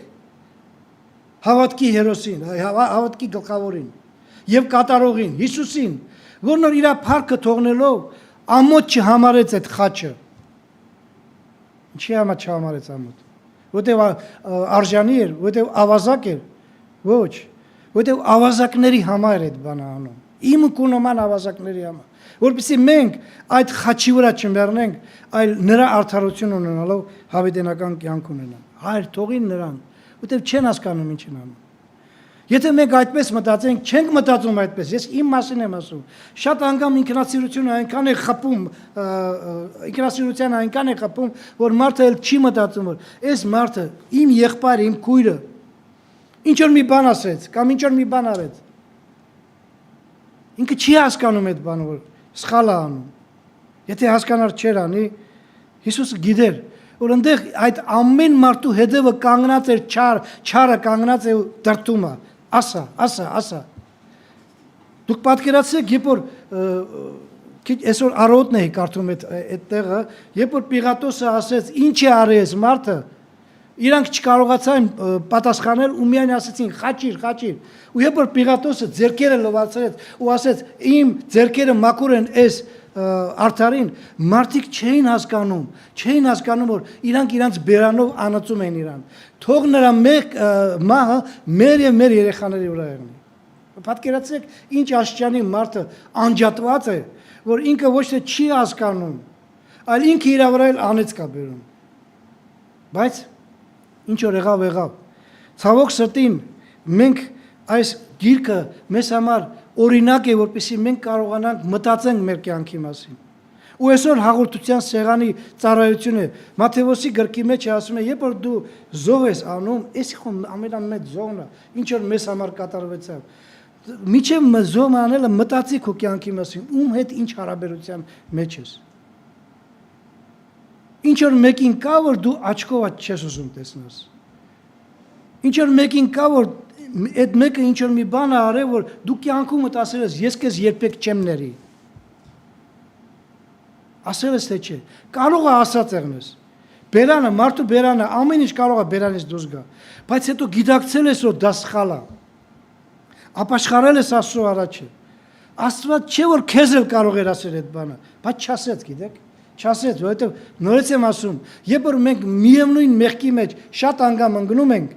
հավատքի հերոսին, հավատքի գլխավորին եւ կատարողին, Հիսուսին, որն որ իր փառքը թողնելով ամոթ չհամարեց այդ խաչը։ Ինչի համար չհամարեց ամոթ։ Որտեղ արժանի էր, որտեղ ավազակ էր։ Ոչ, որտեղ ավազակների համար էր այդ բանը անում։ Իմ ու նման ավազակների համար։ Որպեսզի մենք այդ խաչի վրա չմեռնենք, այլ նրա արդարություն ունենալով հավիտենական կյանք ունենանք։ Հայր, թողին նրան, որտեղ չեն հասկանում ինչ են անում։ Եթե մենք այդպես մտածենք, չենք մտածում այդպես, ես իմ մասին եմ ասում, շատ անգամ ինքնասիրությունը այնքան է խփում, ինքնասիրության այնքան է խփում, որ մարդը էլ չի մտածում, որ այս մարդը իմ եղբայրը, իմ քույրը ինչ որ մի բան ասեց, կամ ինչ որ մի բան արեց։ Ինքը չի հասկանում այդ բանը, որ սխալ է անում։ Եթե հասկանար չէր անի, Հիսուսը գիտեր, որ այնտեղ այդ ամեն մարդու հետևը կանգնած էր չարը կանգնած է դրտում է, ասա։ Դուք պատկերացրեք, երբ որ այսօր առօրդն էի կարդում այդ տեղը, երբ որ Պիղատոսը ասեց, ինչ է արել այս մարդը, Իրանք չկարողացան պատասխանել ու միայն ասեցին խաչիր, խաչիր։ Ու երբ որ Պիղատոսը ձեռքերը լվացրեց ու ասեց իմ ձեռքերը մաքուր են այս արդարին, մարդիկ չէին հասկանում, որ իրանք իրանց բերանով անացում են իրան։ Թող նրա մահը մեր եւ մեր երեխաների վրա եղնի։ Պատկերացրեք ինչ աշճանի մարդը անջատված է, որ ինքը ոչ թե չի հասկանում, այլ ինքը իր վրա անեց կա բերում։ Բայց ինչ որ եղավ։ Ցավոք սրտին մենք այս գիրքը մեզ համար օրինակ է, որպեսզի մենք կարողանանք մտածենք մեր կյանքի մասին։ Ու այսօր հաղորդության սեղանի ծառայությունը Մատթեոսի գրքի մեջ ասում է, երբ որ դու զոհ ես անում, էսի խոմ ամենամեծ զոհն է, ինչ որ մեզ համար կատարվեցավ։ Միջև զոհ անելը մտածի քո կյանքի մասին, ում հետ ինչ հարաբերության մեջ ես։ Ինչ որ մեկին կա, որ դու աչքով չես ուզում տեսնես։ Ինչ որ մեկին կա, որ այդ մեկը ինչ որ մի բան է արել, որ դու կյանքումդ ասել ես, ես քեզ երբեք չեմ ների։ Ասել ես թե չէ։ Կարող է ասած եղնես։ Բերանը, մարդու բերանը, ամեն ինչ կարող է բերանից դուրս գա, բայց հետո գիտակցել ես, որ դա սխալ է։ Ապաշխարել ես Աստծո առաջ։ Աստված չէ որ քեզ էլ կարող էր ասել այդ բանը, բայց չասեց, գիտեք։ Չասեց, որովհետև նորից եմ ասում, երբ որ մենք միևնույն մեղքի մեջ շատ անգամ ընկնում ենք,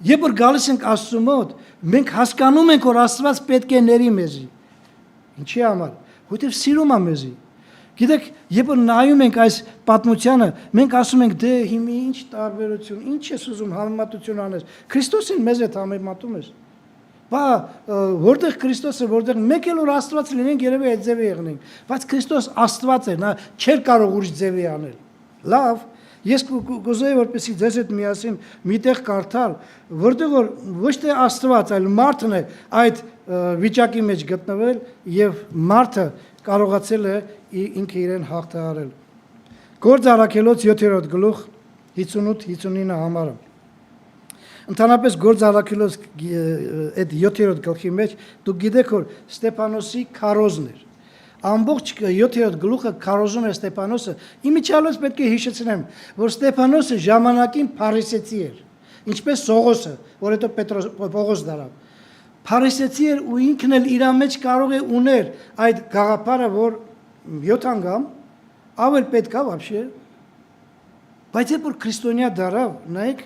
երբ որ գալիս ենք Աստծո մոտ, մենք հասկանում ենք, որ Աստված պետք է ների մեզի։ Ինչի համար, որովհետև սիրում է մեզի։ Գիտեք, երբ որ նայում ենք այս պատմությանը, մենք ասում ենք, դե հիմա ինչ տարբերություն, ինչ ես ուզում համեմատություն անես։ Քրիստոսին մեզ հետ համեմատում ես։ Բա որտեղ Քրիստոսը, որտեղ մեկ էլ որ Աստված լինենք, երևի այդ ձևի եղնենք, բայց Քրիստոս Աստված է, նա չէր կարող ուրիշ ձևի անել։ Լավ, ես կուզեի որպեսզի ձեզ հետ միասին միտեղ կարդալ, որտեղ որ ոչ թե Աստված, այլ մարդն է այդ վիճակի մեջ գտնվել եւ մարդը կարողացել է ինքը իրեն հաղթահարել։ Գործ առաքելոց 7-րդ գլուխ 58-59 համարը։ Ընդհանրապես գործ առաքելոց այդ 7-րդ գլխի մեջ դուք գիտեք որ Ստեփանոսի քարոզն էր։ Ամբողջ 7-րդ գլուխը քարոզում է Ստեփանոսը։ Իմիջիալից պետք է հիշեցնեմ, որ Ստեփանոսը ժամանակին փարիսեցի էր, ինչպես Սողոսը, որ հետո Պողոս դարավ։ Փարիսեցի էր ու ինքն էլ իր մեջ կարող է ուներ այդ գաղափարը, որ 7 անգամ ավել պետք է вообще։ Բայց երբ որ քրիստոնյա դարավ, նայեք,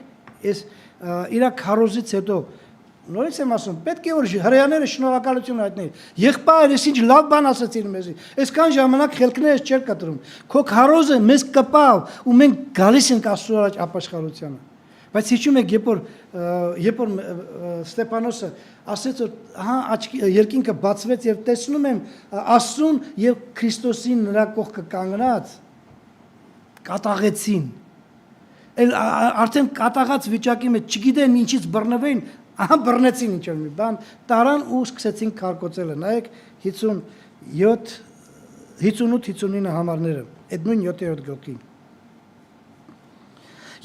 այս իր քարոզից հետո նորից եմ ասում, պետք է որ հրեաները շնորհակալություն հայտնեն։ Եղբայր, ես ինչ լավ բան ասացին մեզի։ Այսքան ժամանակ խելքներս չէր կտրում։ Քո քարոզը մեզ կպավ ու մենք գալիս ենք Աստծո առաջ ապաշխարությանը։ Բայց հիշում եք, երբ որ Ստեփանոսը ասեց, որ հա երկինքը բացվեց եւ տեսնում եմ Աստծուն եւ Քրիստոսին նրա կողքը կանգնած, կատաղեցին։ Արդեն կատաղած վիճակի մեջ չգիտեն ինչից բռնվեն, ահա բռնեցին ինչ որ մի բան, տարան ու սկսեցին քարկոծելը։ Նայեք 58-59 համարները, այդ նույն 7-րդ գլխին։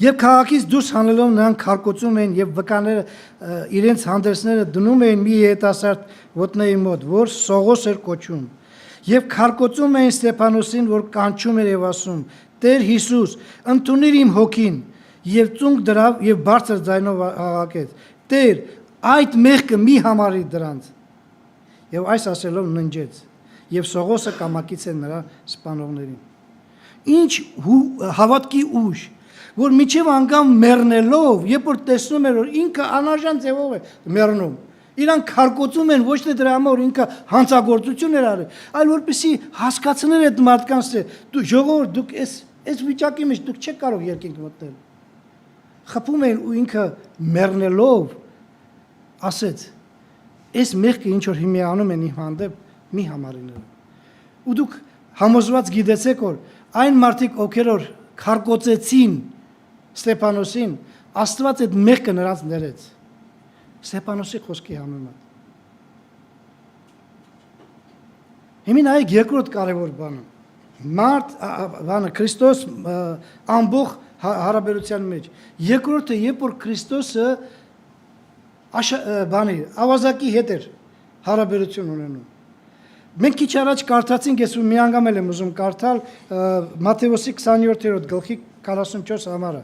Եվ քաղաքից դուրս հանելով նրանք քարկոծում էին եւ վկաները իրենց հանդերձները դնում էին մի հետասարդ ոտնեի մոտ, որ Սողոս էր կոչում։ Եվ քարկոծում էին Ստեփանոսին, որ կանչում էր եւ ասում. Տեր Հիսուս, ընդունիր իմ հոգին, եւ ծունկ դրավ եւ բարձր ձայնով հաղակեց. Տեր, այդ մեղքը մի համարի դրանց։ Եվ այս ասելով ննջեց, եւ Սողոսը կամակից է նրա սպանողներին։ Ինչ հավատքի ուժ, որ միջև անգամ մեռնելով, երբ որ տեսնում էր, որ ինքը անարժան ձևով է մեռնում, իրանք քարկոծում են ոչ թե դրա համար, որ ինքը հանցագործություն էր արել, այլ որպեսզի հասկացներ այդ մարդկանց, դու ժողովուրդ, դուք այս վիճակի մեջ դուք չեք կարող երկինք մտնել։ Խփում են ու ինքը մեռնելով ասեց. Այս մեղքը ինչ որ հիմա անում են իմ հանդեպ, մի համարին։ Ու դուք համոզված գիտեցեք, որ այն մարդիկ, ովքեր որ քարկոծեցին Ստեփանոսին, Աստված այդ մեղքը նրանց ներեց։ Ստեփանոսի խոսքի համեմատ։ Հիմա նայեք երկրորդ կարևոր բանը։ Բանը Քրիստոս ամբողջ հարաբերության մեջ։ Երկրորդը, երբ որ Քրիստոսը ավազակի հետ էր հարաբերություն ունենում։ Մենք քիչ առաջ կարդացինք, ես մի անգամ եմ ուզում կարդալ Մատթեոսի 27-րդ գլխի 44 համարը։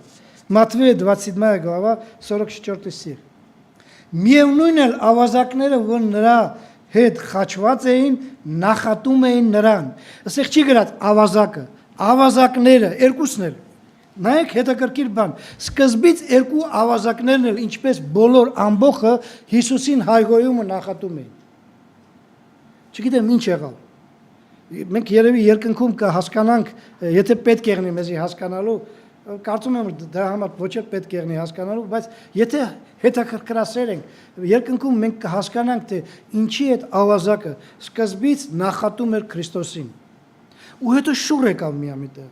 Մատվեյ 27 глава 44 стих։ Միևնույն էլ ավազակները, որ նրա հետ խաչված էին, նախատում էին նրան։ Ասեք չի գրած ավազակը, ավազակները, երկուսն էլ։ Նայեք հետաքրքիր բան։ Սկզբից երկու ավազակներն էլ ինչպես բոլոր ամբողը Հիսուսին հայհոյումը նախատում էին։ Չգիտեմ ինչ եղավ։ Մենք երևի երկնքում կհասկանանք, եթե պետք եղնի մեզի հասկանալու, կարծում եմ դրա համար ոչ էլ պետք եղնի հասկանալու, բայց եթե հետաքրքրասեր ենք, երկնքում մենք կհասկանանք, թե ինչի այդ ավազակը սկզբից նախատում էր Քրիստոսին։ Ու հետո շուռ եկավ մի ամիտեղ։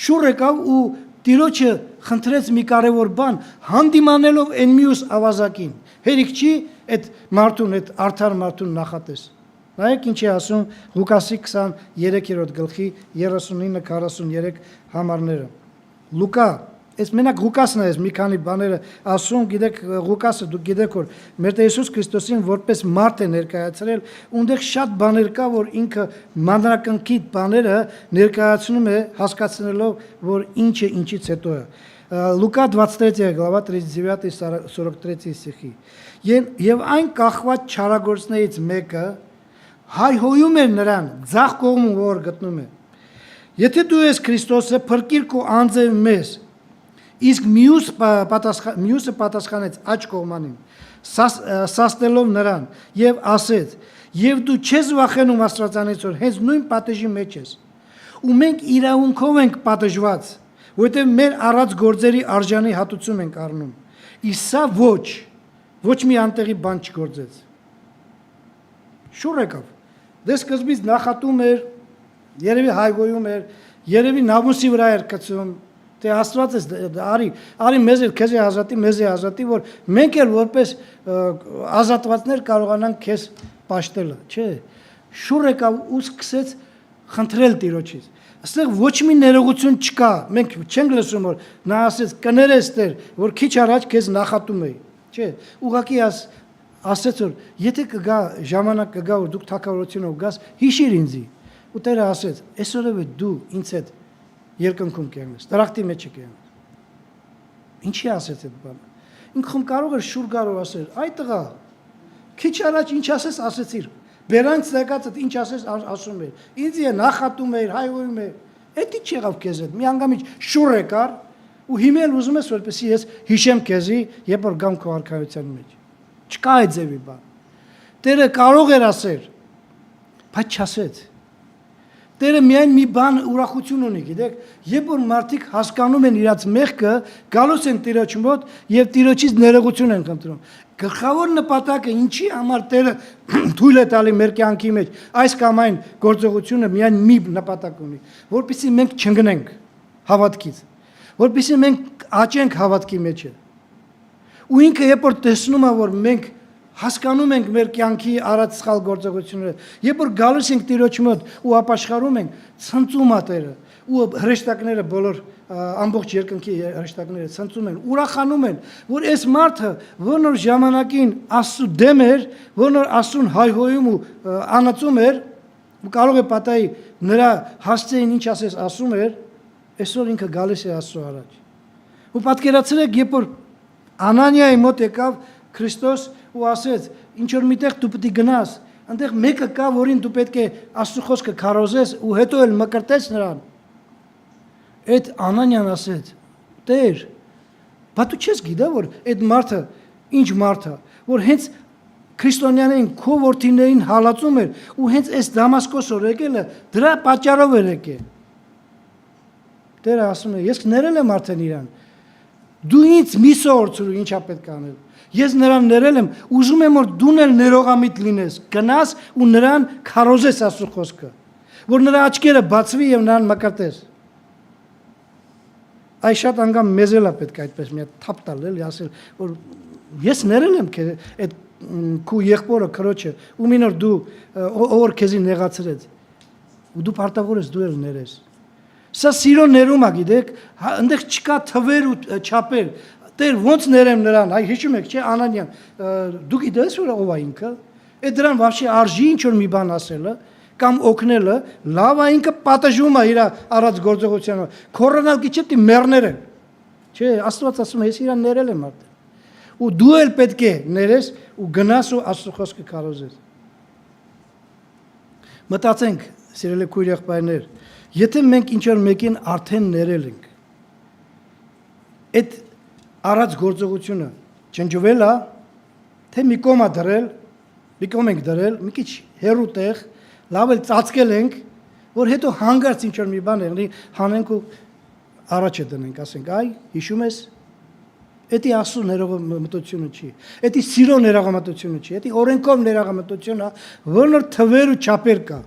Շուռ եկավ ու Տիրոջը խնդրեց մի կարևոր բան, հանդիմանելով այն մյուս ավազակին։ Հերիք չի այդ մարդուն, այդ արդար մարդուն նախատես։ Նայեք ինչ է ասում Ղուկասի 23-րդ գլխի 39-43 համարները։ Լուկա, այս մենակ Ղուկասն է, մի քանի բաները ասում, գիտեք Ղուկասը դուք գիտեք որ մեր Տեր Հիսուս Քրիստոսին որպես մարդ է ներկայացրել, ունդեղ շատ բաներ կա, որ ինքը մանրակնքիտ բաները ներկայացնում է, հասկացնելով, որ ինչ է ինչից հետո է։ Լուկա 23 глава 39-43 стихի։ Եվ այն կախված չարագործներից մեկը հայհոյում էր նրան, ձախ կողմում որ գտնում է։ Եթե դու ես Քրիստոսը, փրկիր քո անձը մեզ։ Իսկ մյուսը պատասխանեց աջ կողմանին, սաստելով նրան եւ ասեց. Եվ դու չես վախենում Աստվածանից, որ հենց նույն պատժի մեջ ես։ Ու մենք իրավունքով ենք պատժված, որովհետեւ մեր առած գործերի արժանի հատուցում ենք առնում։ Իսկ սա ոչ մի անտեղի բան չգործեց։ Շուռ եկավ։ Դե սկզբից նախատում էր, երևի հայգոյում էր, երևի նամուսի վրա էր կծում, թե Աստված ես արի մեզ էլ քեզ է ազատի, որ մենք էլ որպես ազատվածներ կարողանանք քեզ պաշտելը, չէ։ Շուռ եկավ ու սկսեց խնդրել Տիրոջից։ Այստեղ ոչ մի ներողություն չկա, մենք չենք լսում որ նա ասեց կներես Տեր, որ քիչ առաջ քեզ նախատում էի, չէ։ Ուղղակի ասեց որ եթե կգա ժամանակ կգա որ դուք թակավորությունով գաս հիշիր ինձի ու Տերը ասեց այսօրով է դու ինձ հետ երկնքում կյանես դրախտի մեջ կյանես ինչի ասեց այդ բանը ինքն կարող էր շուռ գարով ասել այ տղա քիչ առաջ ինչ ասեցիր բերանց եկածդ ինչ ասում էր ինձ է նախատում էր հայհոյում էր էդի չեղավ քեզ հետ մի անգամից շուռ եկար ու հիմա էլ ուզում ես որպեսզի ես հիշեմ քեզի երբ որ գամ քո արքայության մեջ չկա այդ ձևի բան։ Տերը կարող էր ասել, բայց չասեց։ Տերը միայն մի բան ուրախություն ունի, գիտեք, երբ որ մարդիկ հասկանում են իրաց մեղքը, գալուց են Տիրոջ մոտ եւ Տիրոջից ներողություն են խնդրում։ Գլխավոր նպատակը ինչի համար Տերը թույլ է տալի մեր կյանքի մեջ այս կամ այն գործողությունը միայն մի նպատակ ունի, որպեսզի մենք չընկնենք հավատքից, որպեսզի մենք աճենք հավատքի մեջ։ Ու ինքը երբ որ տեսնում է որ մենք հասկանում ենք մեր կյանքի արած սխալ գործողությունները, երբ որ գալիս ենք Տիրոջ մոտ ու ապաշխարում ենք, ցնծում է Տերը, ու հրեշտակները բոլոր ամբողջ երկնքի հրեշտակները ցնծում են, ուրախանում են, որ այս մարդը, որ նոր ժամանակին Աստծո դեմ էր, որ նոր Աստծուն հայհոյում ու անացում էր, ու կարող է պատահի նրա հասցեին ինչ ասես ասում էր, այսօր ինքը գալիս է Աստծո առաջ։ Ու պատկերացրեք, երբ որ Անանիայի մոտ եկավ Քրիստոս ու ասեց, ինչ որ միտեղ դու պետք է գնաս, այնտեղ մեկը կա, որին դու պետք է Աստծո խոսքը քարոզես ու հետո էլ մկրտես նրան։ Այդ Անանիան ասեց. Տեր, բա դու չես գիտա որ այդ մարդը ինչ մարդ է, որ հենց քրիստոնյաներին քո որդիներին հալածում էր ու հենց այս Դամասկոս որ եկել է, դրա պատճառով էր եկել։ Տերը ասում է, ես ներել եմ արդեն իրան։ Դու ինձ մի սորցրու ինչա պետք անել։ Ես նրան ներել եմ, ուզում եմ որ դու էլ ներողամիտ լինես, գնաս ու նրան քարոզես Աստծո խոսքը, որ նրա աչքերը բացվի եւ նրան մկրտես։ Այ շատ անգամ մեզ էլ է պետք այդպես մի հատ թափ տալ էլի ասել, որ ես ներել եմ այդ քու եղբորը քրոջը, ու մինոր դու ով քեզի նեղացրեց։ Ու դու պարտավոր ես դու էլ ներես։ Սա սիրո ներում է, գիտեք, այնտեղ չկա թվեր ու չափեր։ Տեր ոնց ներեմ նրան, այ հիշում եք, չէ, Անանիան, դու գիտես որ ով է ինքը։ Այդ դրան вообще արժի ինչ որ մի բան ասելը կամ օգնելը, լավ է ինքը պատժում է իր առած գործողությանը։ Կորոնալ գիչեպտի մեռներ են։ Չէ, Աստված ասում է, ես իրան ներել եմ արդեն։ Ու դու էլ պետք է ներես ու գնաս ու Աստծո խոսքը քարոզես։ Մտածենք, սիրելի քույր եղբայրներ, եթե մենք ինչ որ մեկին արդեն ներել ենք, այդ առած գործողությունը չնջվել է, թե մի կոմ է դրել, մի կոմ ենք դրել, մի քիչ հեռու տեղ, լավ էլ ծածկել ենք, որ հետո հանգարց ինչ որ մի բան եղնի, հանենք ու առաջ դնենք, ասենք, այ, հիշում ես, դա Աստծո ներողամտությունը չի, դա սիրո ներողամտությունը չի, դա օրենքով ներողամտությունն է, որն որ թվեր ու չափեր կա։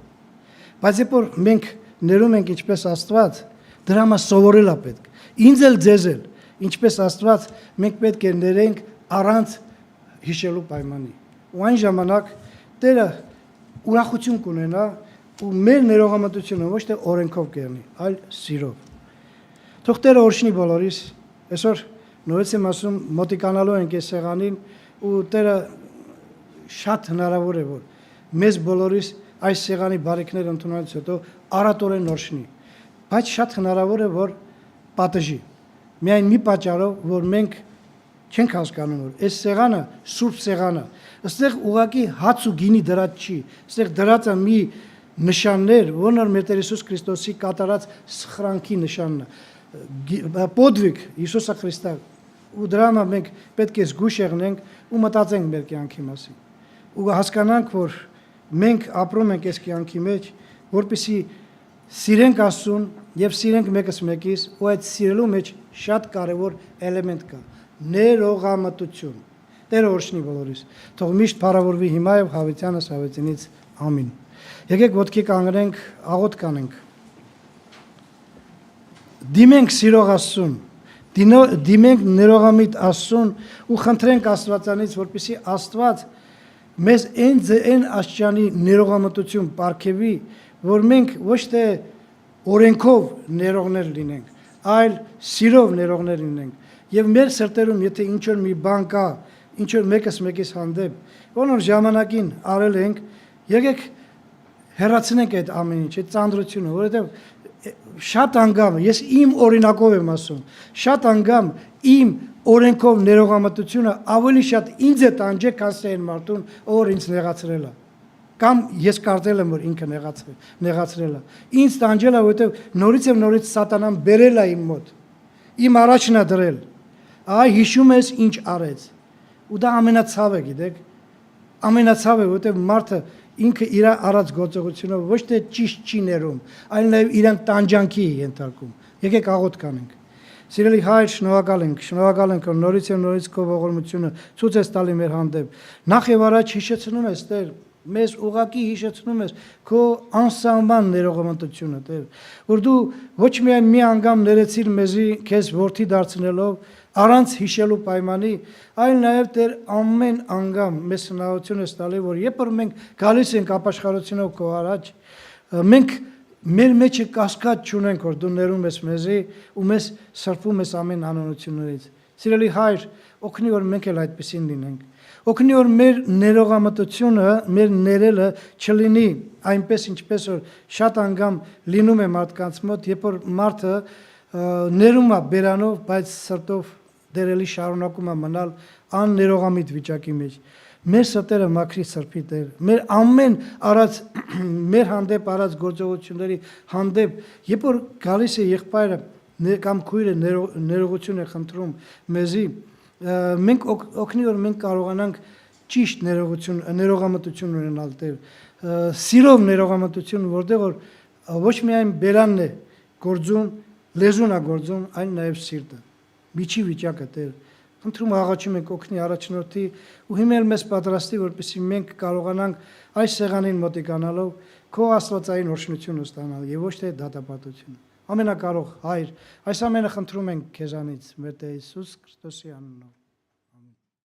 Բայց երբ որ մենք ներում ենք ինչպես Աստված, դրա համար սովորել է պետք։ Ինձ էլ ձեզ էլ, ինչպես Աստված, մենք պետք է ներենք առանց հիշելու պայմանի։ Ու այն ժամանակ Տերը ուրախություն կունենա ու մեր ներողամտությունը ոչ թե օրենքով կերնի, այլ սիրով։ Թող Տերը օրհնի բոլորիս։ Այսօր նորից եմ ասում, մոտիկանալու ենք այս սեղանին ու Տերը շատ հնարավոր է, որ մեզ բոլորիս այս սեղանի բարիքները ընդունելուց հետո առատորեն օրհնի։ Բայց շատ հնարավոր է, որ պատժի։ Միայն մի պատճառով, որ մենք չենք հասկանում, որ այս սեղանը սուրբ սեղան է։ Այստեղ ուղղակի հաց ու գինի դրած չի։ Այստեղ դրած է մի նշաններ, որն որ մեր Տեր Հիսուս Քրիստոսի կատարած սխրանքի նշանն է։ Պոդվիկ Հիսուսը Քրիստա ու դրա համար մենք պետք է զգուշ եղնենք ու մտածենք մեր կյանքի մասին։ Ու հասկանանք, որ մենք ապրում ենք այս կյանքի մեջ, որպեսզի սիրենք Աստծուն եւ սիրենք մեկս մեկիս, ու այդ սիրելու մեջ շատ կարեւոր էլեմենտ կա՝ ներողամտություն։ Տերը օրհնի բոլորիս։ Թող միշտ փառավորվի հիմա եւ հավիտյանս հավիտենից ամին։ Եկեք ոտքի կանգնենք, աղոթք կանենք։ Դիմենք սիրող Աստծուն, դիմենք ներողամիտ Աստծուն ու խնդրենք Աստվածանից, որպեսզի Աստված մեզ այն աստիճանի ներողամտություն պարգևի, որ մենք ոչ թե օրենքով ներողներ լինենք, այլ սիրով ներողներ լինենք։ Եվ մեր սրտերում, եթե ինչ որ մի բան կա, ինչ որ մեկս մեկիս հանդեպ, որ ժամանակին արել ենք, եկեք հեռացնենք այդ ամեն ինչ, այդ ծանրությունը, որովհետև շատ անգամ, ես իմ օրինակով եմ ասում, շատ անգամ իմ օրենքով ներողամտությունը ավելի շատ ինձ է տանջել, քան այն մարդուն, ով ինձ նեղացրել է։ Կամ ես կարծել եմ, որ ինքը նեղացրել է։ Ինձ տանջել է, որովհետև նորից եւ նորից սատանան բերել է իմ մոտ։ Իմ առաջն է դրել։ Այ հիշում ես ինչ արեց։ Ու դա ամենացավը, գիտեք, ամենացավը, որովհետև մարդը ինքը իր առած գործողությունով ոչ թե ճիշտ չի ներում, այլ նաև իրան տանջանքի ենթարկում։ Եկեք աղոթք կանենք։ Սիրելի Հայր, շնորհակալ ենք, որ նորից եւ նորից քո ողորմությունը ցույց ես տալի մեր հանդեպ։ Նախ եւ առաջ հիշեցնում ես, Տեր, մեզ ուղակի հիշեցնում ես քո անսահման ներողամտությունը, Տեր, որ դու ոչ միայն մի անգամ ներեցիր մեզի քեզ որդի դարձնելով, առանց հիշելու պայմանի, այլ նաև Տեր ամեն անգամ մեզ հնարավորություն ես տալի, որ երբ որ մենք գալիս ենք ապաշխարությունով քո առաջ, մենք մեր մեջը կասկած չունենք, որ դու ներում ես մեզի ու մեզ սրբում ես ամեն անօրություններից։ Սիրելի Հայր, օգնի որ մենք էլ այդպեսին լինենք։ Օգնի որ մեր ներողամտությունը, մեր ներելը չլինի այնպես, ինչպես որ շատ անգամ լինում է մարդկանց մոտ, երբ որ մարդը ներում է բերանով, բայց սրտով դերելի շարունակում է մնալ աններողամիտ վիճակի մեջ։ Մեր սրտերը մաքրի սրբի Տեր, մեր ամեն արած մեր հանդեպ արած գործողությունների հանդեպ, երբ որ գալիս է եղբայրը կամ քույրը ներողություն է խնդրում մեզի, մենք օգնի որ մենք կարողանանք ճիշտ ներողամտություն ունենալ Տեր, սիրով ներողամտություն, որտեղ որ ոչ միայն բերանն է գործում, լեզուն է գործում, այլ նաև սիրտը, միջի վիճակը Տեր, խնդրում աղաչում ենք օգնի առաջնորդի ու հիմա էլ մեզ պատրաստի, որպեսզի մենք կարողանանք այս սեղանին մոտիկանալով քո աստվածային օրհնությունը ստանալ եւ ոչ թե դատապարտություն։ Ամենակարող Հայր, այս ամենը խնդրում ենք քեզանից, մեր Տեր Հիսուս Քրիստոսի անունով։